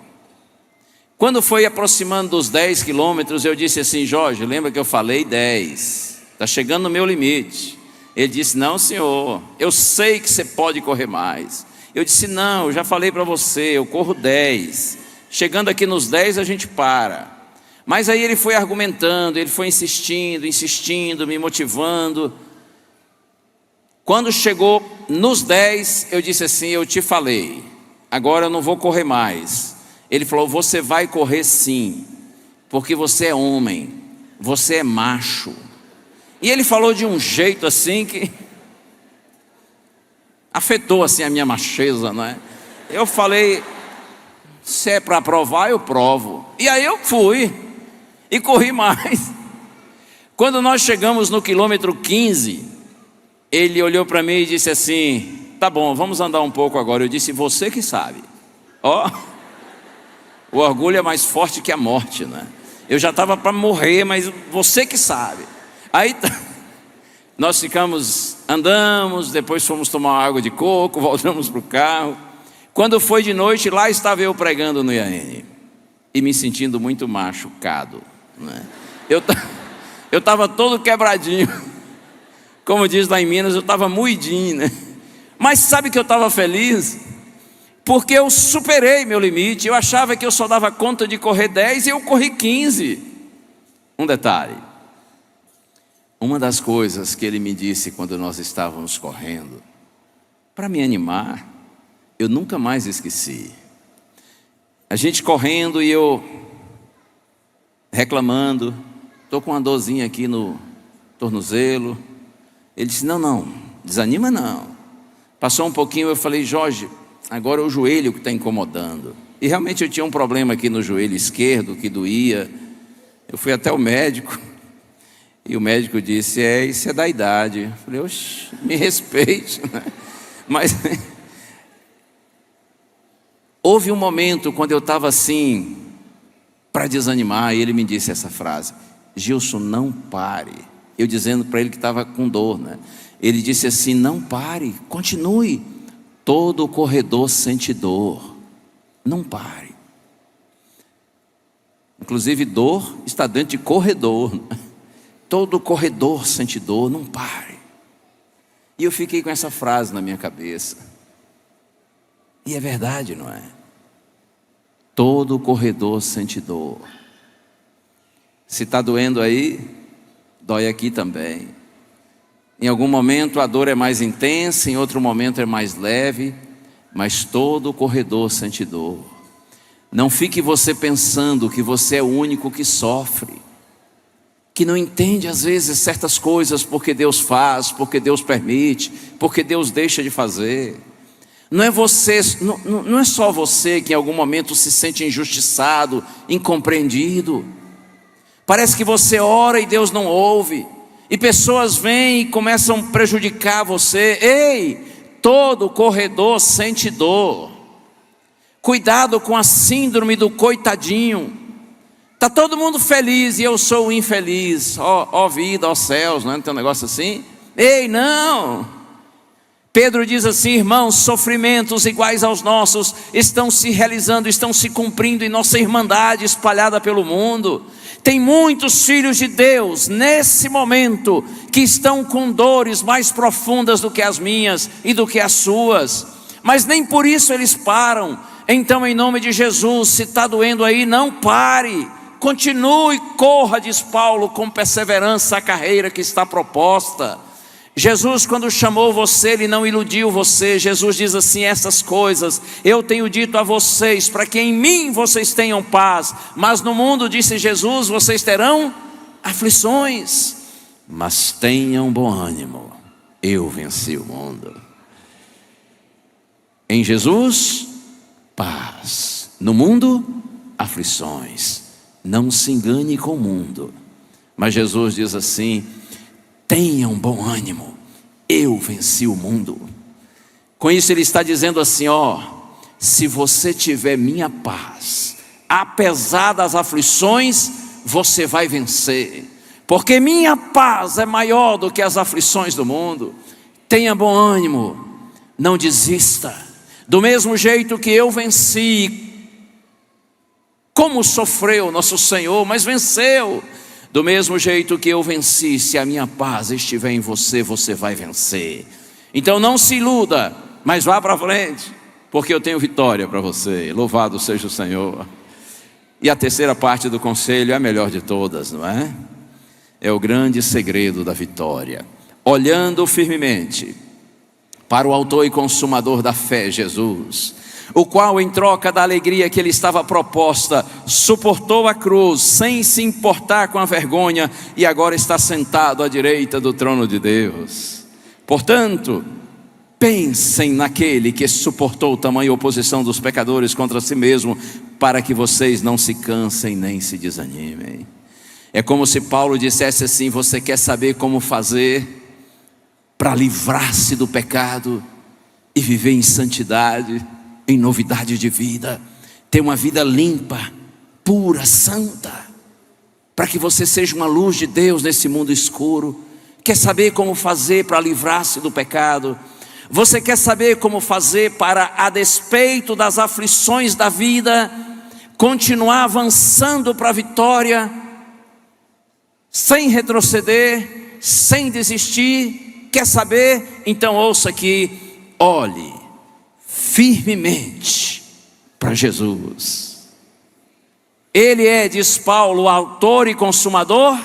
Quando foi aproximando dos 10 quilômetros, eu disse assim: Jorge, lembra que eu falei 10? Está chegando no meu limite. Ele disse: não, senhor, eu sei que você pode correr mais. Eu disse: não, eu já falei para você, eu corro 10. Chegando aqui nos 10 a gente para. Mas aí ele foi argumentando, ele foi insistindo, me motivando. Quando chegou nos 10, eu disse assim: eu te falei, agora eu não vou correr mais. Ele falou: você vai correr sim, porque você é homem, você é macho. E ele falou de um jeito assim que afetou assim a minha macheza, não é? Eu falei: se é para provar, eu provo. E aí eu fui e corri mais. Quando nós chegamos no quilômetro 15, ele olhou para mim e disse assim: tá bom, vamos andar um pouco agora. Eu disse: você que sabe. O orgulho é mais forte que a morte, né? Eu já estava para morrer, mas você que sabe. Aí nós andamos, depois fomos tomar água de coco, voltamos para o carro. Quando foi de noite, lá estava eu pregando no IAN e me sentindo muito machucado, né? Eu estava todo quebradinho. Como diz lá em Minas, eu estava moidinho, né? Mas sabe que eu estava feliz? Porque eu superei meu limite. Eu achava que eu só dava conta de correr 10 e eu corri 15. Um detalhe: uma das coisas que ele me disse quando nós estávamos correndo, para me animar, eu nunca mais esqueci. A gente correndo e eu reclamando: estou com uma dorzinha aqui no tornozelo. Ele disse: não, desanima não. Passou um pouquinho, eu falei: Jorge, agora é o joelho que está incomodando. E realmente eu tinha um problema aqui no joelho esquerdo que doía. Eu fui até o médico, e o médico disse, isso é da idade. Eu falei, oxe, me respeite, né? Mas houve um momento quando eu estava assim, para desanimar, e ele me disse essa frase: Gilson, não pare. Eu dizendo para ele que estava com dor, né? Ele disse assim, não pare, continue. Todo corredor sente dor, não pare. Inclusive dor está dentro de corredor, né? Todo corredor sente dor, não pare. E eu fiquei com essa frase na minha cabeça. E é verdade, não é? Todo corredor sente dor. Se está doendo aí, dói aqui também. Em algum momento a dor é mais intensa, em outro momento é mais leve, mas todo corredor sente dor. Não fique você pensando que você é o único que sofre, que não entende às vezes certas coisas porque Deus faz, porque Deus permite, porque Deus deixa de fazer. Não é só você que em algum momento se sente injustiçado, incompreendido. Parece que você ora e Deus não ouve, e pessoas vêm e começam a prejudicar você. Ei, todo corredor sente dor. Cuidado com a síndrome do coitadinho. Está todo mundo feliz e eu sou o infeliz. Ó vida, ó céus, não tem um negócio assim? Ei, não! Pedro diz assim, irmãos, sofrimentos iguais aos nossos estão se realizando, estão se cumprindo em nossa irmandade espalhada pelo mundo. Tem muitos filhos de Deus nesse momento que estão com dores mais profundas do que as minhas e do que as suas, mas nem por isso eles param. Então, em nome de Jesus, se está doendo aí, não pare, continue, corra, diz Paulo, com perseverança a carreira que está proposta. Jesus, quando chamou você, Ele não iludiu você. Jesus diz assim, essas coisas eu tenho dito a vocês, para que em mim vocês tenham paz, mas no mundo, disse Jesus, vocês terão aflições, mas tenham bom ânimo, eu venci o mundo. Em Jesus, paz. No mundo, aflições. Não se engane com o mundo. Mas Jesus diz assim, tenham bom ânimo, eu venci o mundo. Com isso ele está dizendo assim, se você tiver minha paz, apesar das aflições, você vai vencer, porque minha paz é maior do que as aflições do mundo. Tenha bom ânimo, não desista. Do mesmo jeito que eu venci, como sofreu nosso Senhor, mas venceu. Do mesmo jeito que eu venci, se a minha paz estiver em você, você vai vencer. Então não se iluda, mas vá para frente, porque eu tenho vitória para você. Louvado seja o Senhor. E a terceira parte do conselho é a melhor de todas, não é? É o grande segredo da vitória. Olhando firmemente para o autor e consumador da fé, Jesus, o qual, em troca da alegria que lhe estava proposta, suportou a cruz, sem se importar com a vergonha, e agora está sentado à direita do trono de Deus. Portanto, pensem naquele que suportou tamanha oposição dos pecadores contra si mesmo, para que vocês não se cansem nem se desanimem. É como se Paulo dissesse assim, você quer saber como fazer para livrar-se do pecado e viver em santidade, em novidade de vida, ter uma vida limpa, pura, santa, para que você seja uma luz de Deus nesse mundo escuro? Quer saber como fazer para livrar-se do pecado? Você quer saber como fazer para, a despeito das aflições da vida, continuar avançando para a vitória, sem retroceder, sem desistir? Quer saber? Então ouça aqui, olhe firmemente para Jesus. Ele é, diz Paulo, o autor e consumador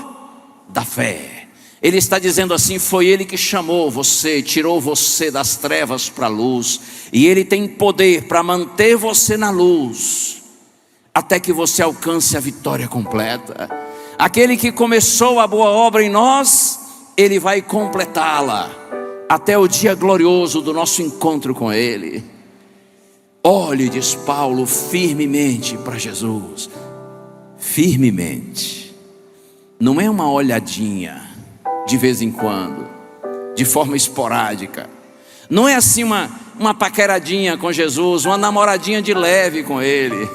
da fé. Ele está dizendo assim, foi Ele que chamou você, tirou você das trevas para a luz, e Ele tem poder para manter você na luz, até que você alcance a vitória completa. Aquele que começou a boa obra em nós, Ele vai completá-la, até o dia glorioso do nosso encontro com Ele. Olhe, diz Paulo, firmemente para Jesus. Firmemente. não é uma olhadinha de vez em quando, de forma esporádica. Não é assim uma paqueradinha com Jesus, uma namoradinha de leve com Ele.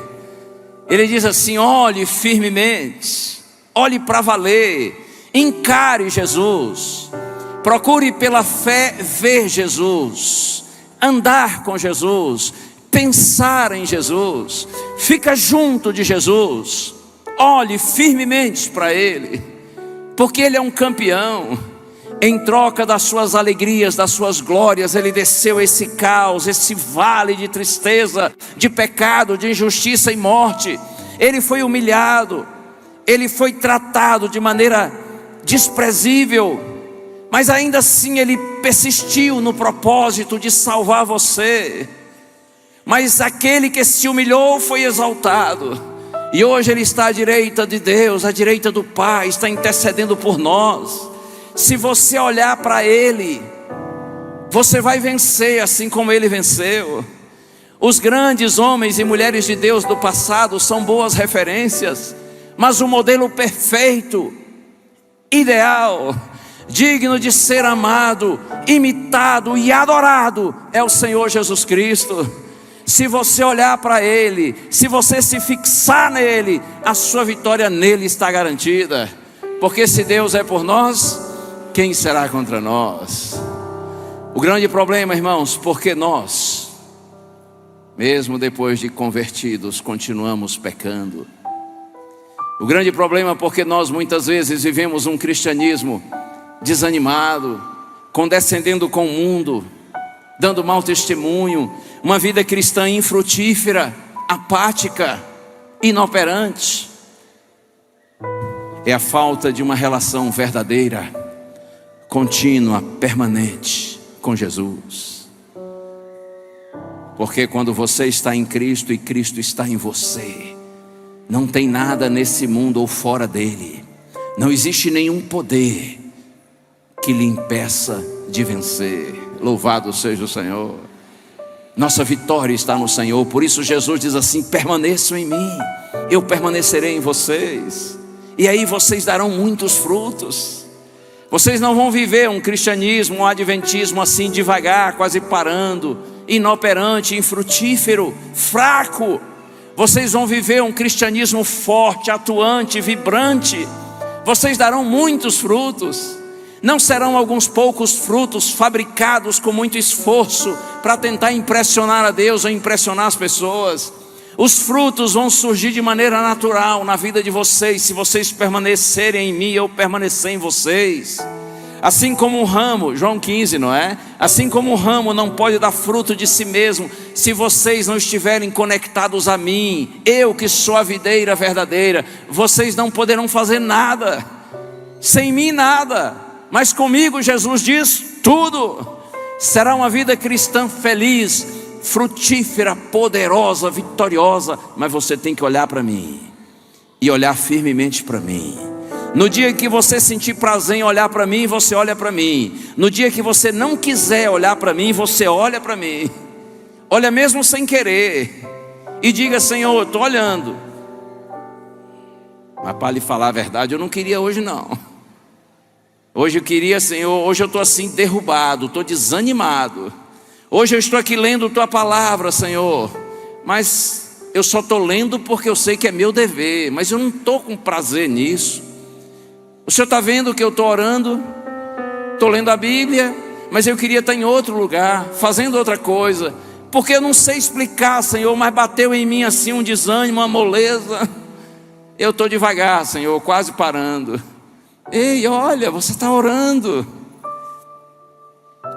Ele diz assim: olhe firmemente, olhe para valer, encare Jesus, procure pela fé ver Jesus, andar com Jesus, pensar em Jesus, fica junto de Jesus, olhe firmemente para Ele, porque Ele é um campeão. Em troca das suas alegrias, das suas glórias, Ele desceu esse caos, esse vale de tristeza, de pecado, de injustiça e morte. Ele foi humilhado, Ele foi tratado de maneira desprezível, mas ainda assim Ele persistiu no propósito de salvar você. Mas aquele que se humilhou foi exaltado, e hoje Ele está à direita de Deus, à direita do Pai, está intercedendo por nós. Se você olhar para Ele, você vai vencer assim como Ele venceu. Os grandes homens e mulheres de Deus do passado são boas referências, mas o modelo perfeito, ideal, digno de ser amado, imitado e adorado é o Senhor Jesus Cristo. Se você olhar para Ele, se você se fixar nele, a sua vitória nele está garantida. Porque se Deus é por nós, quem será contra nós? O grande problema, irmãos, porque nós, mesmo depois de convertidos, continuamos pecando. O grande problema porque nós muitas vezes vivemos um cristianismo desanimado, condescendendo com o mundo, dando mau testemunho, uma vida cristã infrutífera, apática, inoperante. É a falta de uma relação verdadeira, contínua, permanente com Jesus. Porque quando você está em Cristo e Cristo está em você, não tem nada nesse mundo ou fora dele, não existe nenhum poder que lhe impeça de vencer. Louvado seja o Senhor. Nossa vitória está no Senhor. Por isso Jesus diz assim: permaneçam em mim, eu permanecerei em vocês, e aí vocês darão muitos frutos. Vocês não vão viver um cristianismo, um adventismo assim devagar, quase parando, inoperante, infrutífero, fraco. Vocês vão viver um cristianismo forte, atuante, vibrante. Vocês darão muitos frutos. Não serão alguns poucos frutos fabricados com muito esforço para tentar impressionar a Deus ou impressionar as pessoas. Os frutos vão surgir de maneira natural na vida de vocês, se vocês permanecerem em mim e eu permanecer em vocês. Assim como um ramo, João 15, não é? Assim como um ramo não pode dar fruto de si mesmo, se vocês não estiverem conectados a mim, eu que sou a videira verdadeira, vocês não poderão fazer nada, sem mim nada, mas comigo, Jesus diz, tudo. Será uma vida cristã feliz, frutífera, poderosa, vitoriosa. Mas você tem que olhar para mim e olhar firmemente para mim. No dia que você sentir prazer em olhar para mim, você olha para mim. No dia que você não quiser olhar para mim, você olha para mim. Olha mesmo sem querer e diga: Senhor, eu estou olhando. Mas para lhe falar a verdade, eu não queria hoje não. Hoje eu queria, Senhor, hoje eu estou assim derrubado, estou desanimado. Hoje eu estou aqui lendo Tua palavra, Senhor, mas eu só estou lendo porque eu sei que é meu dever, mas eu não estou com prazer nisso. O Senhor está vendo que eu estou orando, estou lendo a Bíblia, mas eu queria estar em outro lugar, fazendo outra coisa, porque eu não sei explicar, Senhor, mas bateu em mim assim um desânimo, uma moleza. Eu estou devagar, Senhor, quase parando. Ei, olha, você está orando.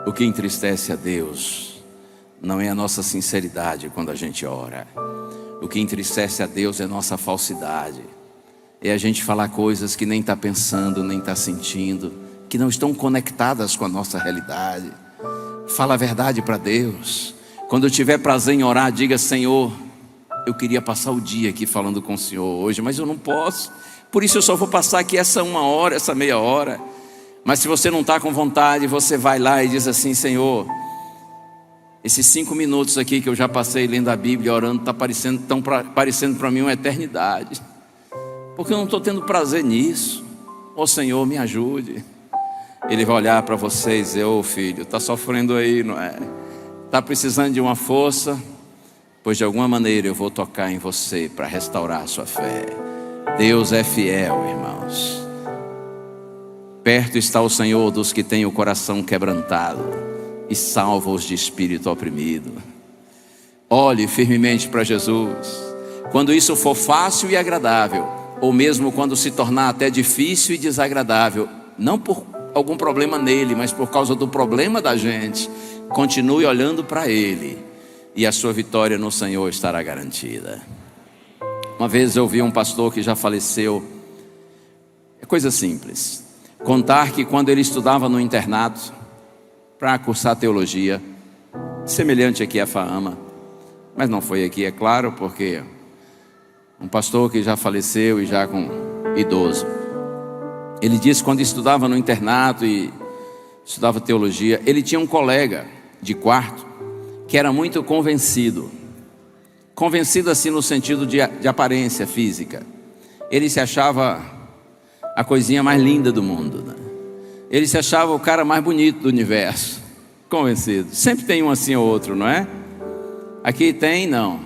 O que entristece a Deus não é a nossa sinceridade quando a gente ora. O que entristece a Deus é a nossa falsidade. É a gente falar coisas que nem está pensando, nem está sentindo, que não estão conectadas com a nossa realidade. Fala a verdade para Deus. Quando tiver prazer em orar, diga: Senhor, eu queria passar o dia aqui falando com o Senhor hoje, mas eu não posso. Por isso eu só vou passar aqui essa 1 hora, essa meia hora. Mas se você não está com vontade, você vai lá e diz assim: Senhor, esses 5 minutos aqui que eu já passei lendo a Bíblia, orando, estão parecendo para mim uma eternidade, porque eu não estou tendo prazer nisso. ô Senhor, me ajude. Ele vai olhar para você e dizer: ô filho, está sofrendo aí, não é? Está precisando de uma força? Pois de alguma maneira eu vou tocar em você para restaurar a sua fé. Deus é fiel, irmãos. Perto está o Senhor dos que têm o coração quebrantado e salva os de espírito oprimido. Olhe firmemente para Jesus. Quando isso for fácil e agradável, ou mesmo quando se tornar até difícil e desagradável, não por algum problema nele, mas por causa do problema da gente, continue olhando para Ele e a sua vitória no Senhor estará garantida. Uma vez eu vi um pastor que já faleceu, é coisa simples, contar que quando ele estudava no internato para cursar teologia, semelhante aqui a Faama, mas não foi aqui, é claro, porque um pastor que já faleceu e já com idoso, ele disse que quando estudava no internato e estudava teologia, ele tinha um colega de quarto que era muito convencido assim no sentido de aparência física. Ele se achava a coisinha mais linda do mundo, né? Ele se achava o cara mais bonito do universo, convencido. Sempre tem um assim ou outro, não é? Aqui tem, não.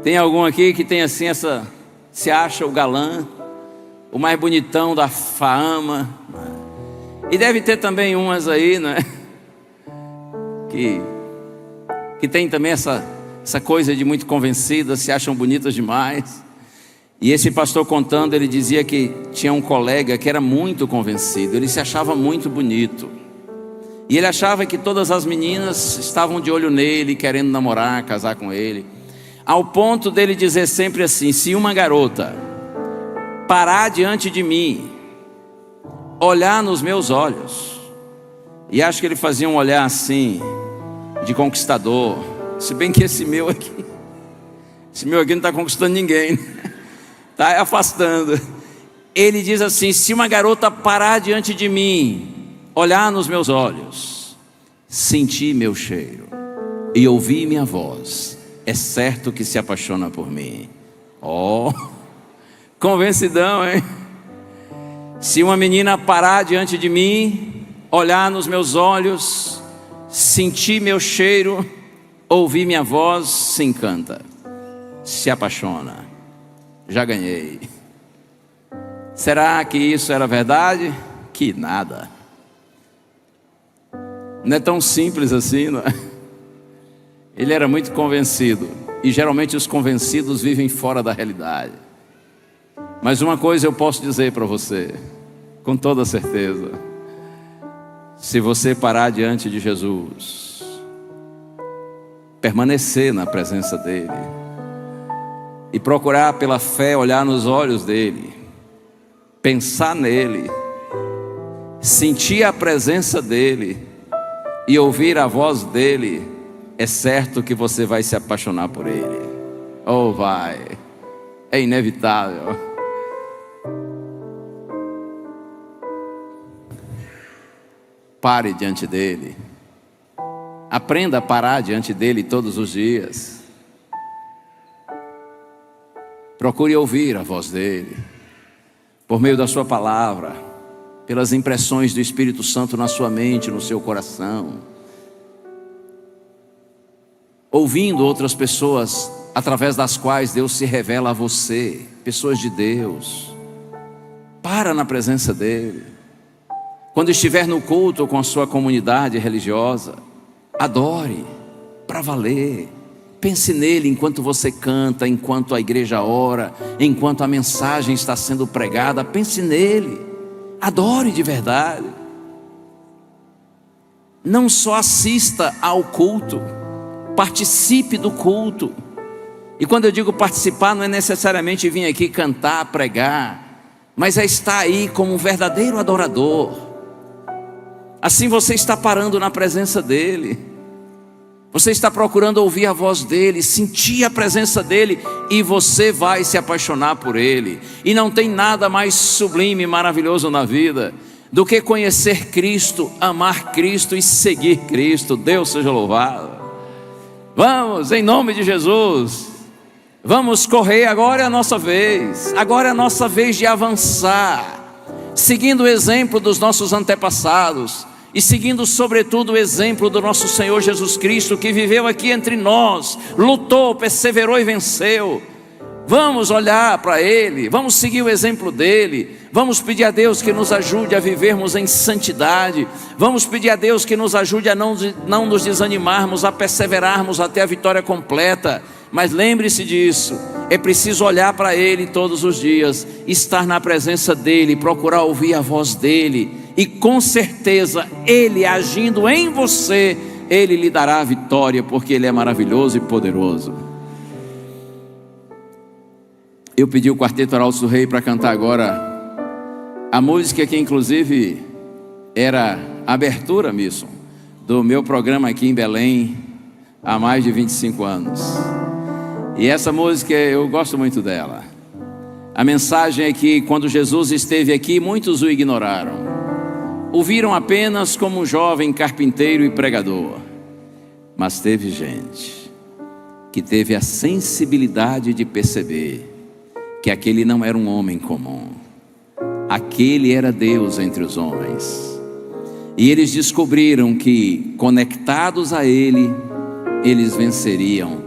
Tem algum aqui que tem assim se acha o galã, o mais bonitão da Faama. E deve ter também umas aí, né? Que tem também essa coisa de muito convencidas, se acham bonitas demais. E esse pastor contando, ele dizia que tinha um colega que era muito convencido, ele se achava muito bonito. E ele achava que todas as meninas estavam de olho nele, querendo namorar, casar com ele. Ao ponto dele dizer sempre assim: se uma garota parar diante de mim, olhar nos meus olhos, e acho que ele fazia um olhar assim, de conquistador, se bem que esse meu aqui não está conquistando ninguém, está afastando. Ele diz assim: se uma garota parar diante de mim, olhar nos meus olhos, sentir meu cheiro e ouvir minha voz, é certo que se apaixona por mim. Oh, convencidão, hein? Se uma menina parar diante de mim, olhar nos meus olhos, sentir meu cheiro, ouvir minha voz, se encanta, se apaixona. Já ganhei. Será que isso era verdade? Que nada. Não é tão simples assim, não é? Ele era muito convencido, e geralmente os convencidos vivem fora da realidade. Mas uma coisa eu posso dizer para você, com toda certeza: se você parar diante de Jesus, permanecer na presença dEle, e procurar pela fé olhar nos olhos dEle, pensar nele, sentir a presença dEle e ouvir a voz dEle, é certo que você vai se apaixonar por Ele. Oh, vai, é inevitável. Pare diante dEle, aprenda a parar diante dEle todos os dias. Procure ouvir a voz dEle, por meio da sua palavra, pelas impressões do Espírito Santo na sua mente, no seu coração. Ouvindo outras pessoas, através das quais Deus se revela a você, pessoas de Deus. Para na presença dEle. Quando estiver no culto com a sua comunidade religiosa, adore, para valer. Pense nele enquanto você canta, enquanto a igreja ora, enquanto a mensagem está sendo pregada. Pense nele, adore de verdade. Não só assista ao culto, participe do culto. E quando eu digo participar, não é necessariamente vir aqui cantar, pregar, mas é estar aí como um verdadeiro adorador. Assim você está parando na presença dEle, você está procurando ouvir a voz dEle, sentir a presença dEle, e você vai se apaixonar por Ele. E não tem nada mais sublime e maravilhoso na vida do que conhecer Cristo, amar Cristo e seguir Cristo. Deus seja louvado. Vamos, em nome de Jesus. Vamos correr, agora é a nossa vez. Agora é a nossa vez de avançar, seguindo o exemplo dos nossos antepassados e seguindo sobretudo o exemplo do nosso Senhor Jesus Cristo, que viveu aqui entre nós, lutou, perseverou e venceu. Vamos olhar para Ele, vamos seguir o exemplo dEle, vamos pedir a Deus que nos ajude a vivermos em santidade, vamos pedir a Deus que nos ajude a não nos desanimarmos, a perseverarmos até a vitória completa. Mas lembre-se disso, é preciso olhar para Ele todos os dias, estar na presença dEle, procurar ouvir a voz dEle, e com certeza Ele agindo em você, Ele lhe dará a vitória, porque Ele é maravilhoso e poderoso. Eu pedi o Quarteto Arautos do Rei para cantar agora a música que inclusive era a abertura, Misson, do meu programa aqui em Belém há mais de 25 anos. E essa música eu gosto muito dela. A mensagem é que quando Jesus esteve aqui, muitos o ignoraram, o viram apenas como um jovem carpinteiro e pregador. Mas teve gente que teve a sensibilidade de perceber que aquele não era um homem comum, aquele era Deus entre os homens. E eles descobriram que, conectados a Ele, eles venceriam,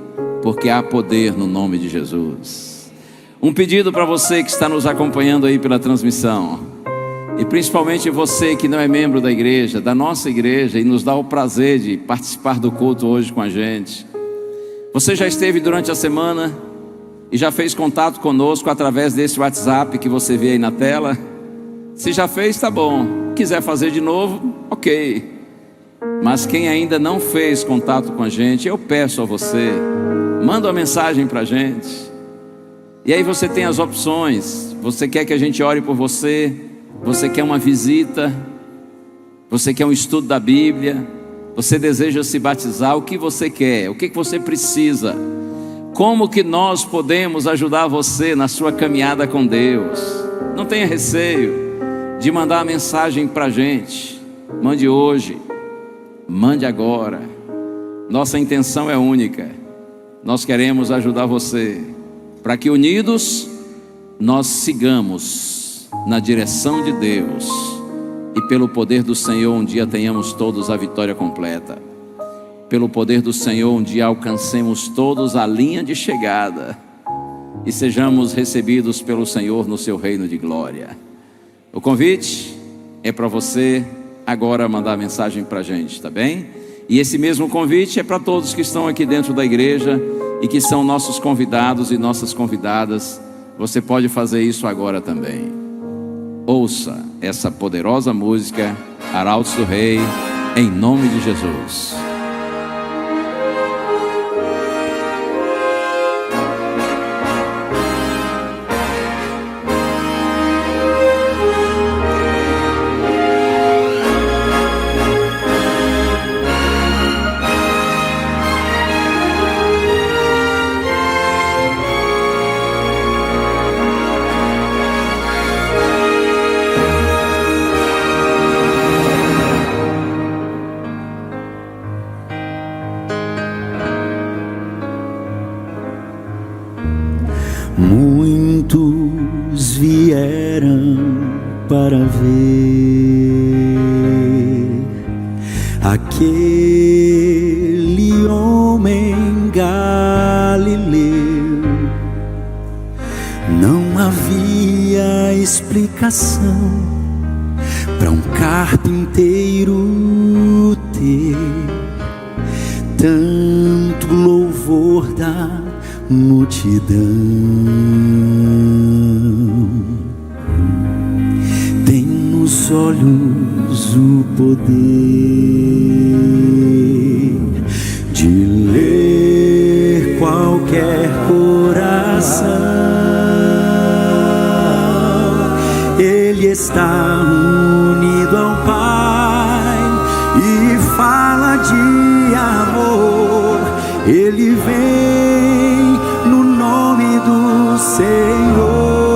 porque há poder no nome de Jesus. Um pedido para você que está nos acompanhando aí pela transmissão, e principalmente você que não é membro da igreja, da nossa igreja, e nos dá o prazer de participar do culto hoje com a gente. Você já esteve durante a semana e já fez contato conosco através desse WhatsApp que você vê aí na tela? Se já fez, tá bom. Quiser fazer de novo, ok. Mas quem ainda não fez contato com a gente, eu peço a você, manda uma mensagem para a gente. E aí você tem as opções. Você quer que a gente ore por você? Você quer uma visita? Você quer um estudo da Bíblia? Você deseja se batizar? O que você quer? O que você precisa? Como que nós podemos ajudar você na sua caminhada com Deus? Não tenha receio de mandar uma mensagem para a gente. Mande hoje, mande agora. Nossa intenção é única. Nós queremos ajudar você, para que unidos nós sigamos na direção de Deus, e pelo poder do Senhor um dia tenhamos todos a vitória completa. Pelo poder do Senhor um dia alcancemos todos a linha de chegada e sejamos recebidos pelo Senhor no seu reino de glória. O convite é para você agora mandar mensagem para a gente, tá bem? E esse mesmo convite é para todos que estão aqui dentro da igreja e que são nossos convidados e nossas convidadas. Você pode fazer isso agora também. Ouça essa poderosa música, Arautos do Rei, em nome de Jesus. Muitos vieram para ver aquele homem galileu. Não havia explicação para um carpinteiro ter tanto louvor da multidão. Tem nos olhos o poder de ler qualquer coração. Ele está unido ao Pai e fala de amor. Ele vem no nome do Senhor.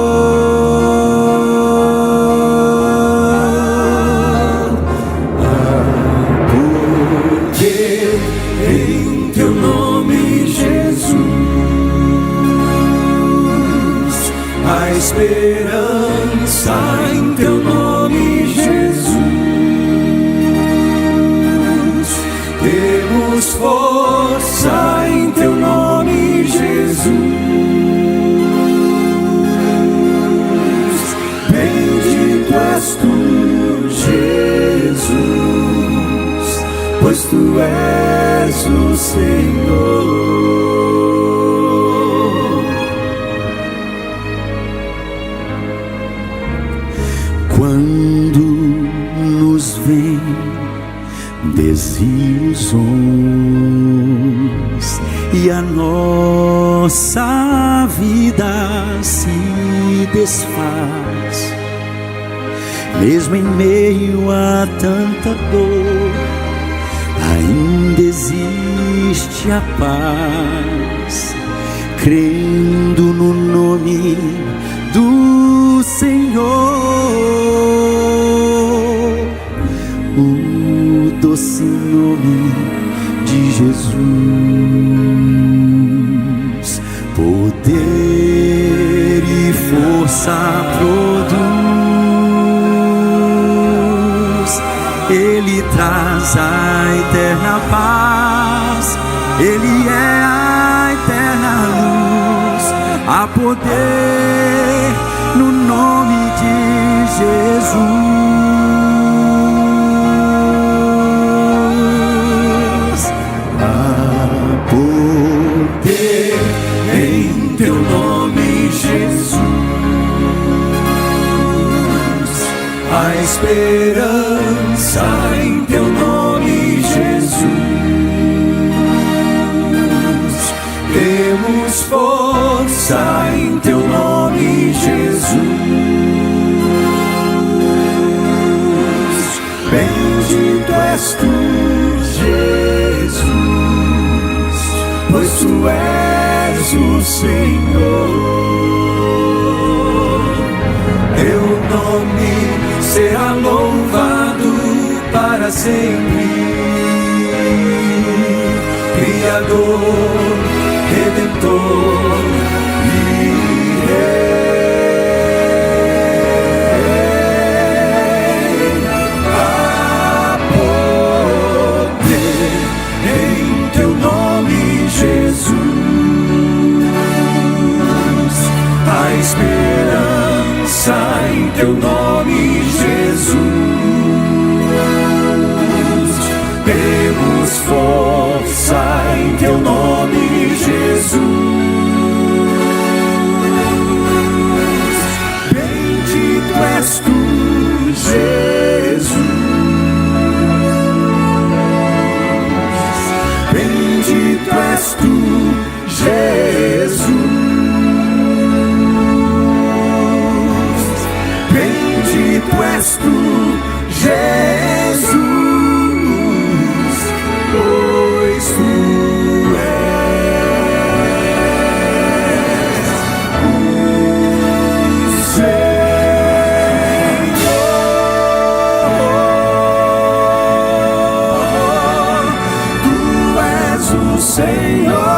Porque em teu nome, Jesus, a esperança em teu nome, Jesus. Temos força em teu nome, Jesus. Bendito és tu, Jesus, pois tu és o Senhor. Quando nos vem desilusões e a nossa vida se desfaz, mesmo em meio a tanta dor, ainda existe a paz, crendo no nome do Senhor. O doce nome de Jesus, poder e força produz. Ele traz a eterna paz, Ele é a eterna luz. Há poder no nome de Jesus. A esperança em teu nome, Jesus. Temos força em teu nome, Jesus. Bendito és tu, Jesus, pois tu és o Senhor. Teu nome será louvado para sempre. Criador, Redentor e Rei. Há poder em teu nome, Jesus. A esperança em teu nome, Jesus. Temos força em teu nome, Jesus. Bendito és tu, Jesus. Bendito és tu, Jesus. Bendito és tu, Jesus, pois tu és o Senhor. Tu és o Senhor.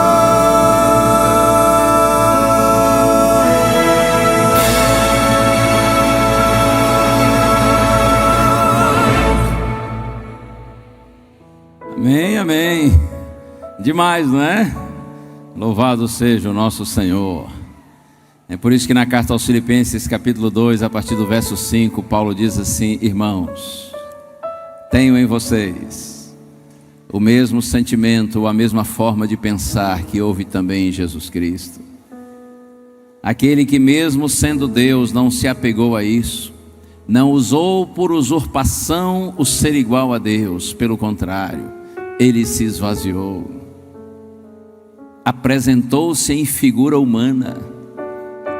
Amém, amém. Demais, não é? Louvado seja o nosso Senhor. É por isso que na carta aos Filipenses, capítulo 2, a partir do verso 5, Paulo diz assim: irmãos, tenham em vocês o mesmo sentimento, a mesma forma de pensar que houve também em Jesus Cristo. Aquele que mesmo sendo Deus não se apegou a isso, não usou por usurpação o ser igual a Deus, pelo contrário, ele se esvaziou, apresentou-se em figura humana,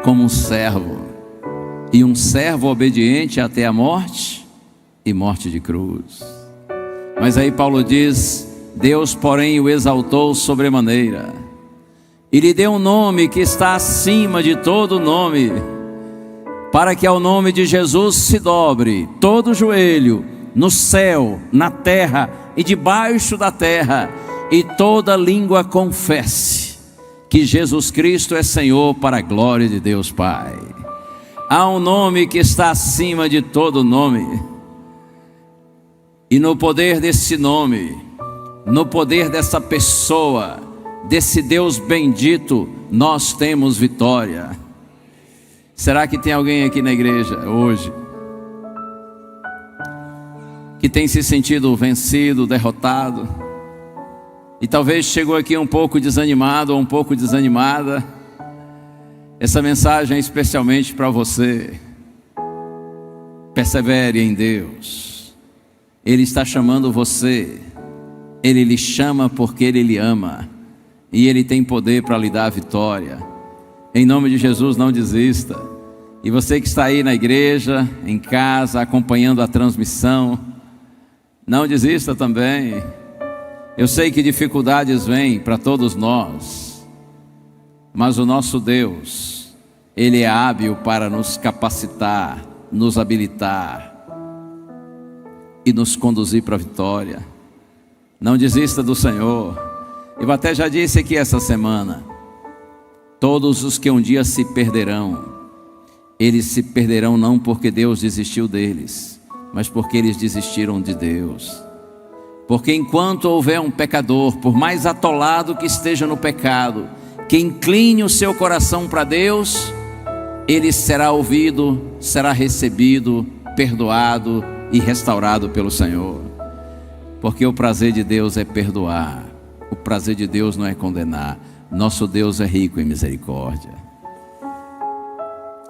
como um servo, e um servo obediente até a morte, e morte de cruz. Mas aí Paulo diz: Deus porém o exaltou sobremaneira, e lhe deu um nome que está acima de todo nome, para que ao nome de Jesus se dobre todo joelho, no céu, na terra e debaixo da terra, e toda língua confesse que Jesus Cristo é Senhor, para a glória de Deus Pai. Há um nome que está acima de todo nome. E no poder desse nome, no poder dessa pessoa, desse Deus bendito, nós temos vitória. Será que tem alguém aqui na igreja hoje que tem se sentido vencido, derrotado, e talvez chegou aqui um pouco desanimado ou um pouco desanimada? Essa mensagem é especialmente para você. Persevere em Deus. Ele está chamando você. Ele lhe chama porque Ele lhe ama, e Ele tem poder para lhe dar a vitória. Em nome de Jesus, não desista. E você que está aí na igreja, em casa, acompanhando a transmissão, não desista também. Eu sei que dificuldades vêm para todos nós, mas o nosso Deus, Ele é hábil para nos capacitar, nos habilitar e nos conduzir para a vitória. Não desista do Senhor. Eu até já disse aqui essa semana: todos os que um dia se perderão, eles se perderão não porque Deus desistiu deles, mas porque eles desistiram de Deus. Porque enquanto houver um pecador, por mais atolado que esteja no pecado, que incline o seu coração para Deus, ele será ouvido, será recebido, perdoado e restaurado pelo Senhor. Porque o prazer de Deus é perdoar, o prazer de Deus não é condenar. Nosso Deus é rico em misericórdia.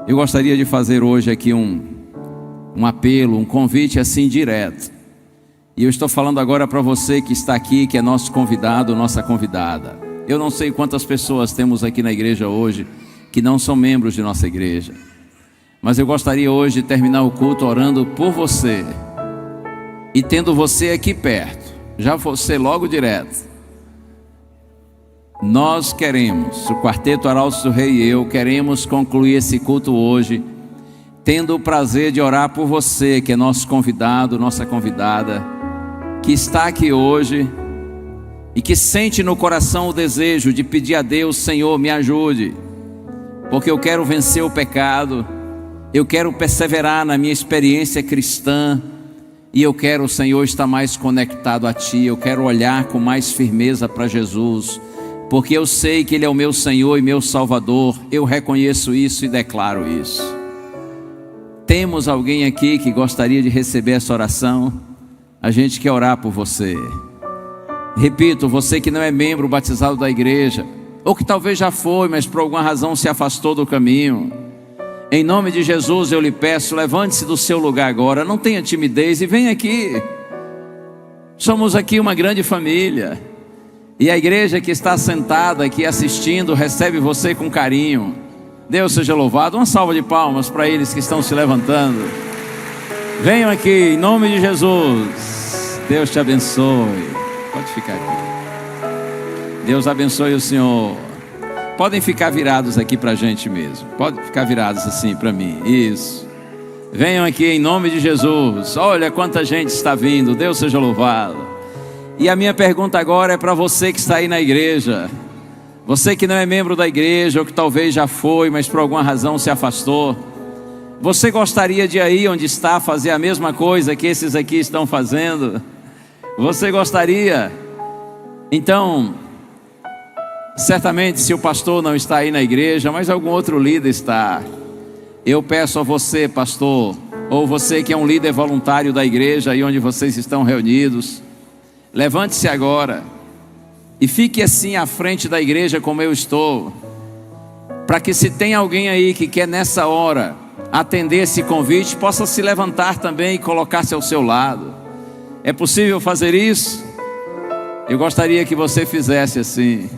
Eu gostaria de fazer hoje aqui um apelo, um convite assim direto. E eu estou falando agora para você que está aqui, que é nosso convidado, nossa convidada. Eu não sei quantas pessoas temos aqui na igreja hoje que não são membros de nossa igreja, mas eu gostaria hoje de terminar o culto orando por você. E tendo você aqui perto, já você logo direto, nós queremos, o Quarteto Arautos do Rei e eu, queremos concluir esse culto hoje, tendo o prazer de orar por você, que é nosso convidado, nossa convidada, que está aqui hoje e que sente no coração o desejo de pedir a Deus: Senhor, me ajude, porque eu quero vencer o pecado, eu quero perseverar na minha experiência cristã, e eu quero, Senhor, estar mais conectado a Ti, eu quero olhar com mais firmeza para Jesus, porque eu sei que Ele é o meu Senhor e meu Salvador. Eu reconheço isso e declaro isso. Temos alguém aqui que gostaria de receber essa oração? A gente quer orar por você. Repito, você que não é membro batizado da igreja, ou que talvez já foi, mas por alguma razão se afastou do caminho, em nome de Jesus eu lhe peço, levante-se do seu lugar agora, não tenha timidez e venha aqui. Somos aqui uma grande família, e a igreja que está sentada aqui assistindo recebe você com carinho. Deus seja louvado. Uma salva de palmas para eles que estão se levantando. Venham aqui, em nome de Jesus. Deus te abençoe. Pode ficar aqui. Deus abençoe o Senhor. Podem ficar virados aqui para a gente mesmo. Pode ficar virados assim para mim. Isso. Venham aqui em nome de Jesus. Olha quanta gente está vindo. Deus seja louvado. E a minha pergunta agora é para você que está aí na igreja. Você que não é membro da igreja, ou que talvez já foi, mas por alguma razão se afastou. Você gostaria de ir aí onde está fazer a mesma coisa que esses aqui estão fazendo? Você gostaria? Então, certamente se o pastor não está aí na igreja, mas algum outro líder está, eu peço a você, pastor, ou você que é um líder voluntário da igreja, aí onde vocês estão reunidos, levante-se agora e fique assim à frente da igreja como eu estou, para que se tem alguém aí que quer nessa hora atender esse convite, possa se levantar também e colocar-se ao seu lado. É possível fazer isso? Eu gostaria que você fizesse assim,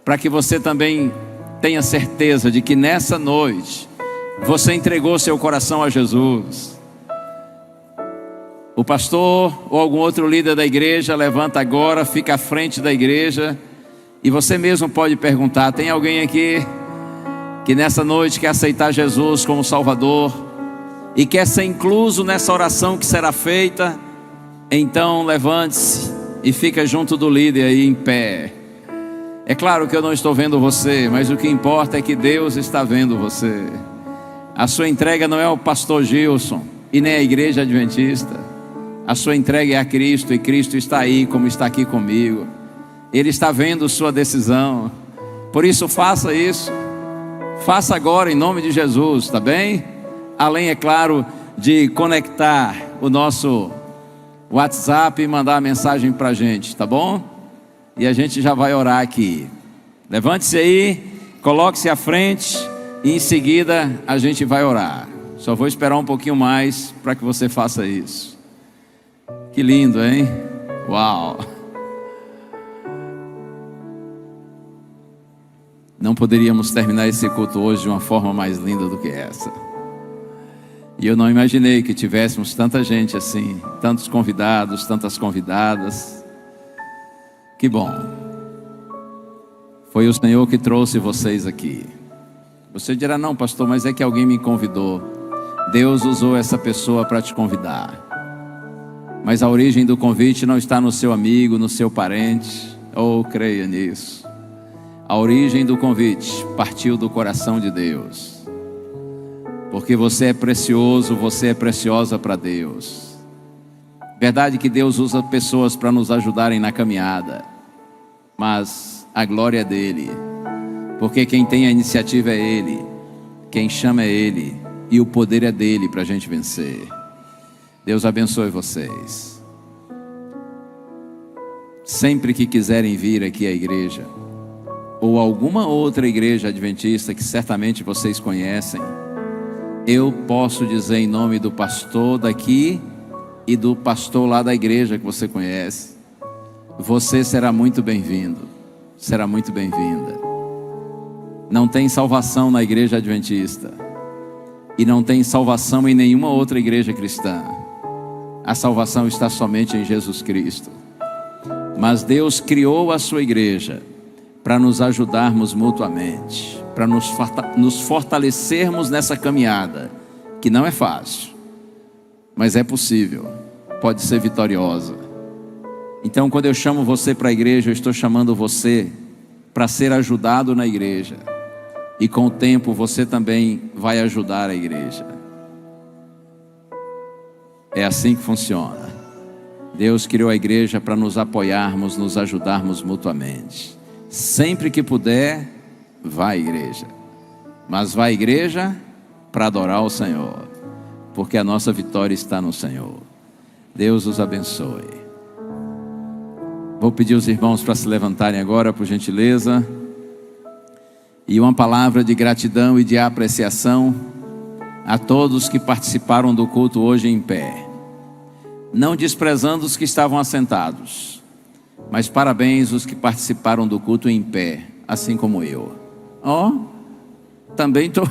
para que você também tenha certeza de que nessa noite você entregou seu coração a Jesus. O pastor ou algum outro líder da igreja levanta agora, fica à frente da igreja, e você mesmo pode perguntar: tem alguém aqui que nessa noite quer aceitar Jesus como Salvador e quer ser incluso nessa oração que será feita? Então levante-se e fica junto do líder aí em pé. É claro que eu não estou vendo você, mas o que importa é que Deus está vendo você. A sua entrega não é ao pastor Gilson e nem à igreja adventista. A sua entrega é a Cristo, e Cristo está aí como está aqui comigo. Ele está vendo sua decisão. Por isso faça isso. Faça agora em nome de Jesus, tá bem? Além, é claro, de conectar o nosso WhatsApp e mandar a mensagem para a gente, tá bom? E a gente já vai orar aqui. Levante-se aí, coloque-se à frente e em seguida a gente vai orar. Só vou esperar um pouquinho mais para que você faça isso. Que lindo, hein? Uau! Não poderíamos terminar esse culto hoje de uma forma mais linda do que essa. E eu não imaginei que tivéssemos tanta gente assim, tantos convidados, tantas convidadas. Que bom. Foi o Senhor que trouxe vocês aqui. Você dirá, não, pastor, mas é que alguém me convidou. Deus usou essa pessoa para te convidar. Mas a origem do convite não está no seu amigo, no seu parente. Oh, creia nisso. A origem do convite partiu do coração de Deus. Porque você é precioso, você é preciosa para Deus. Verdade que Deus usa pessoas para nos ajudarem na caminhada, mas a glória é dele. Porque quem tem a iniciativa é Ele, quem chama é Ele, e o poder é dele para a gente vencer. Deus abençoe vocês. Sempre que quiserem vir aqui à igreja, ou alguma outra igreja adventista que certamente vocês conhecem, eu posso dizer em nome do pastor daqui e do pastor lá da igreja que você conhece, você será muito bem-vindo, será muito bem-vinda. Não tem salvação na igreja adventista, e não tem salvação em nenhuma outra igreja cristã. A salvação está somente em Jesus Cristo. Mas Deus criou a sua igreja para nos ajudarmos mutuamente, para nos fortalecermos nessa caminhada, que não é fácil, mas é possível, pode ser vitoriosa. Então, quando eu chamo você para a igreja, eu estou chamando você para ser ajudado na igreja, e com o tempo você também vai ajudar a igreja. É assim que funciona. Deus criou a igreja para nos apoiarmos, nos ajudarmos mutuamente. Sempre que puder, vá à igreja. Mas vá à igreja para adorar o Senhor, porque a nossa vitória está no Senhor. Deus os abençoe. Vou pedir os irmãos para se levantarem agora, por gentileza. E uma palavra de gratidão e de apreciação a todos que participaram do culto hoje em pé. Não desprezando os que estavam assentados, mas parabéns os que participaram do culto em pé, assim como eu. Também estou.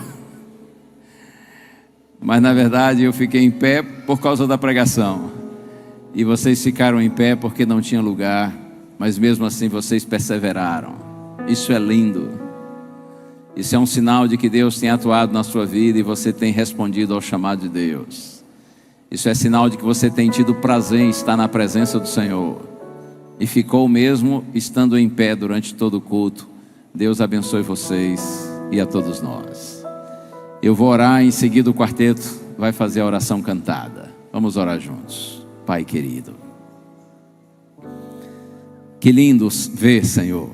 Mas na verdade eu fiquei em pé por causa da pregação. E vocês ficaram em pé porque não tinha lugar, mas mesmo assim vocês perseveraram. Isso é lindo. Isso é um sinal de que Deus tem atuado na sua vida e você tem respondido ao chamado de Deus. Isso é sinal de que você tem tido prazer em estar na presença do Senhor. E ficou mesmo estando em pé durante todo o culto. Deus abençoe vocês e a todos nós. Eu vou orar, em seguida o quarteto vai fazer a oração cantada. Vamos orar juntos. Pai querido, que lindo ver, Senhor,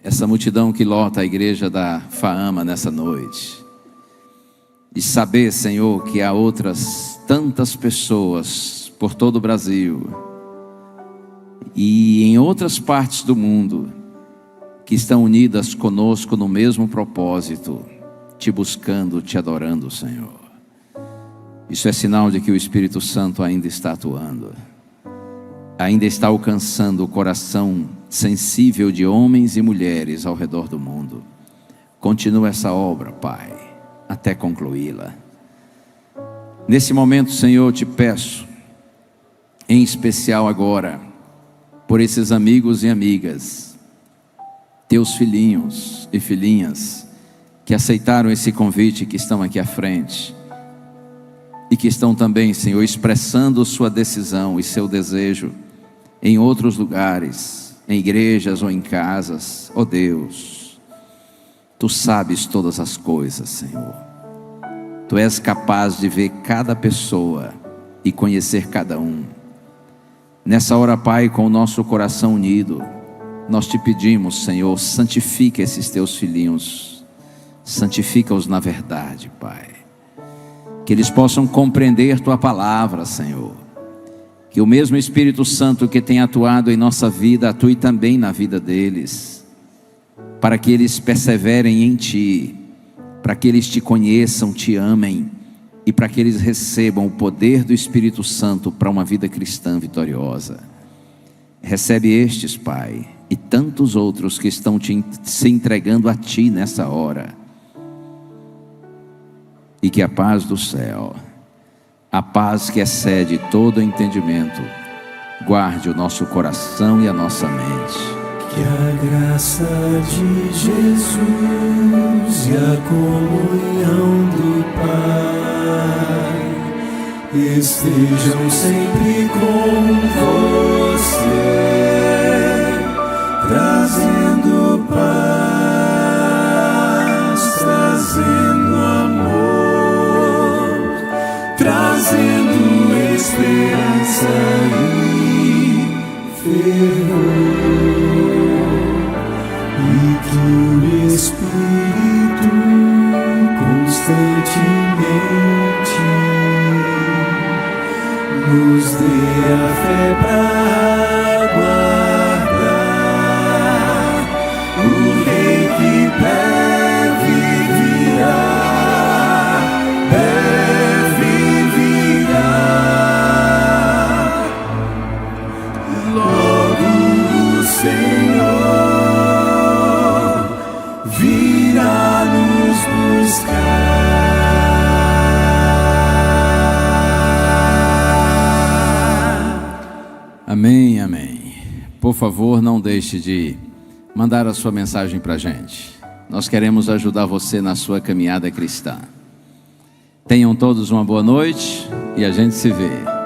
essa multidão que lota a igreja da Faama nessa noite. E saber, Senhor, que há outras tantas pessoas por todo o Brasil e em outras partes do mundo que estão unidas conosco no mesmo propósito, te buscando, te adorando, Senhor. Isso é sinal de que o Espírito Santo ainda está atuando, ainda está alcançando o coração sensível de homens e mulheres ao redor do mundo. Continua essa obra, Pai, até concluí-la. Nesse momento, Senhor, te peço, em especial agora, por esses amigos e amigas, teus filhinhos e filhinhas, que aceitaram esse convite, que estão aqui à frente, e que estão também, Senhor, expressando sua decisão e seu desejo em outros lugares, em igrejas ou em casas. Ó Deus, Tu sabes todas as coisas, Senhor. Tu és capaz de ver cada pessoa e conhecer cada um. Nessa hora, Pai, com o nosso coração unido, nós te pedimos, Senhor, santifica esses teus filhinhos, santifica-os na verdade, Pai. Que eles possam compreender tua palavra, Senhor. Que o mesmo Espírito Santo que tem atuado em nossa vida, atue também na vida deles, para que eles perseverem em ti, para que eles te conheçam, te amem, e para que eles recebam o poder do Espírito Santo para uma vida cristã vitoriosa. Recebe estes, Pai, e tantos outros que estão se entregando a ti nessa hora. E que a paz do céu, a paz que excede todo entendimento, guarde o nosso coração e a nossa mente. Que a graça de Jesus e a comunhão do Pai estejam sempre com você, trazendo paz, trazendo amor, trazendo esperança e fervor. E que o Espírito constantemente nos dê a fé para aguardar o Rei que breve virá. Logo o Senhor virá nos buscar. Amém, amém. Por favor, não deixe de mandar a sua mensagem para a gente. Nós queremos ajudar você na sua caminhada cristã. Tenham todos uma boa noite e a gente se vê.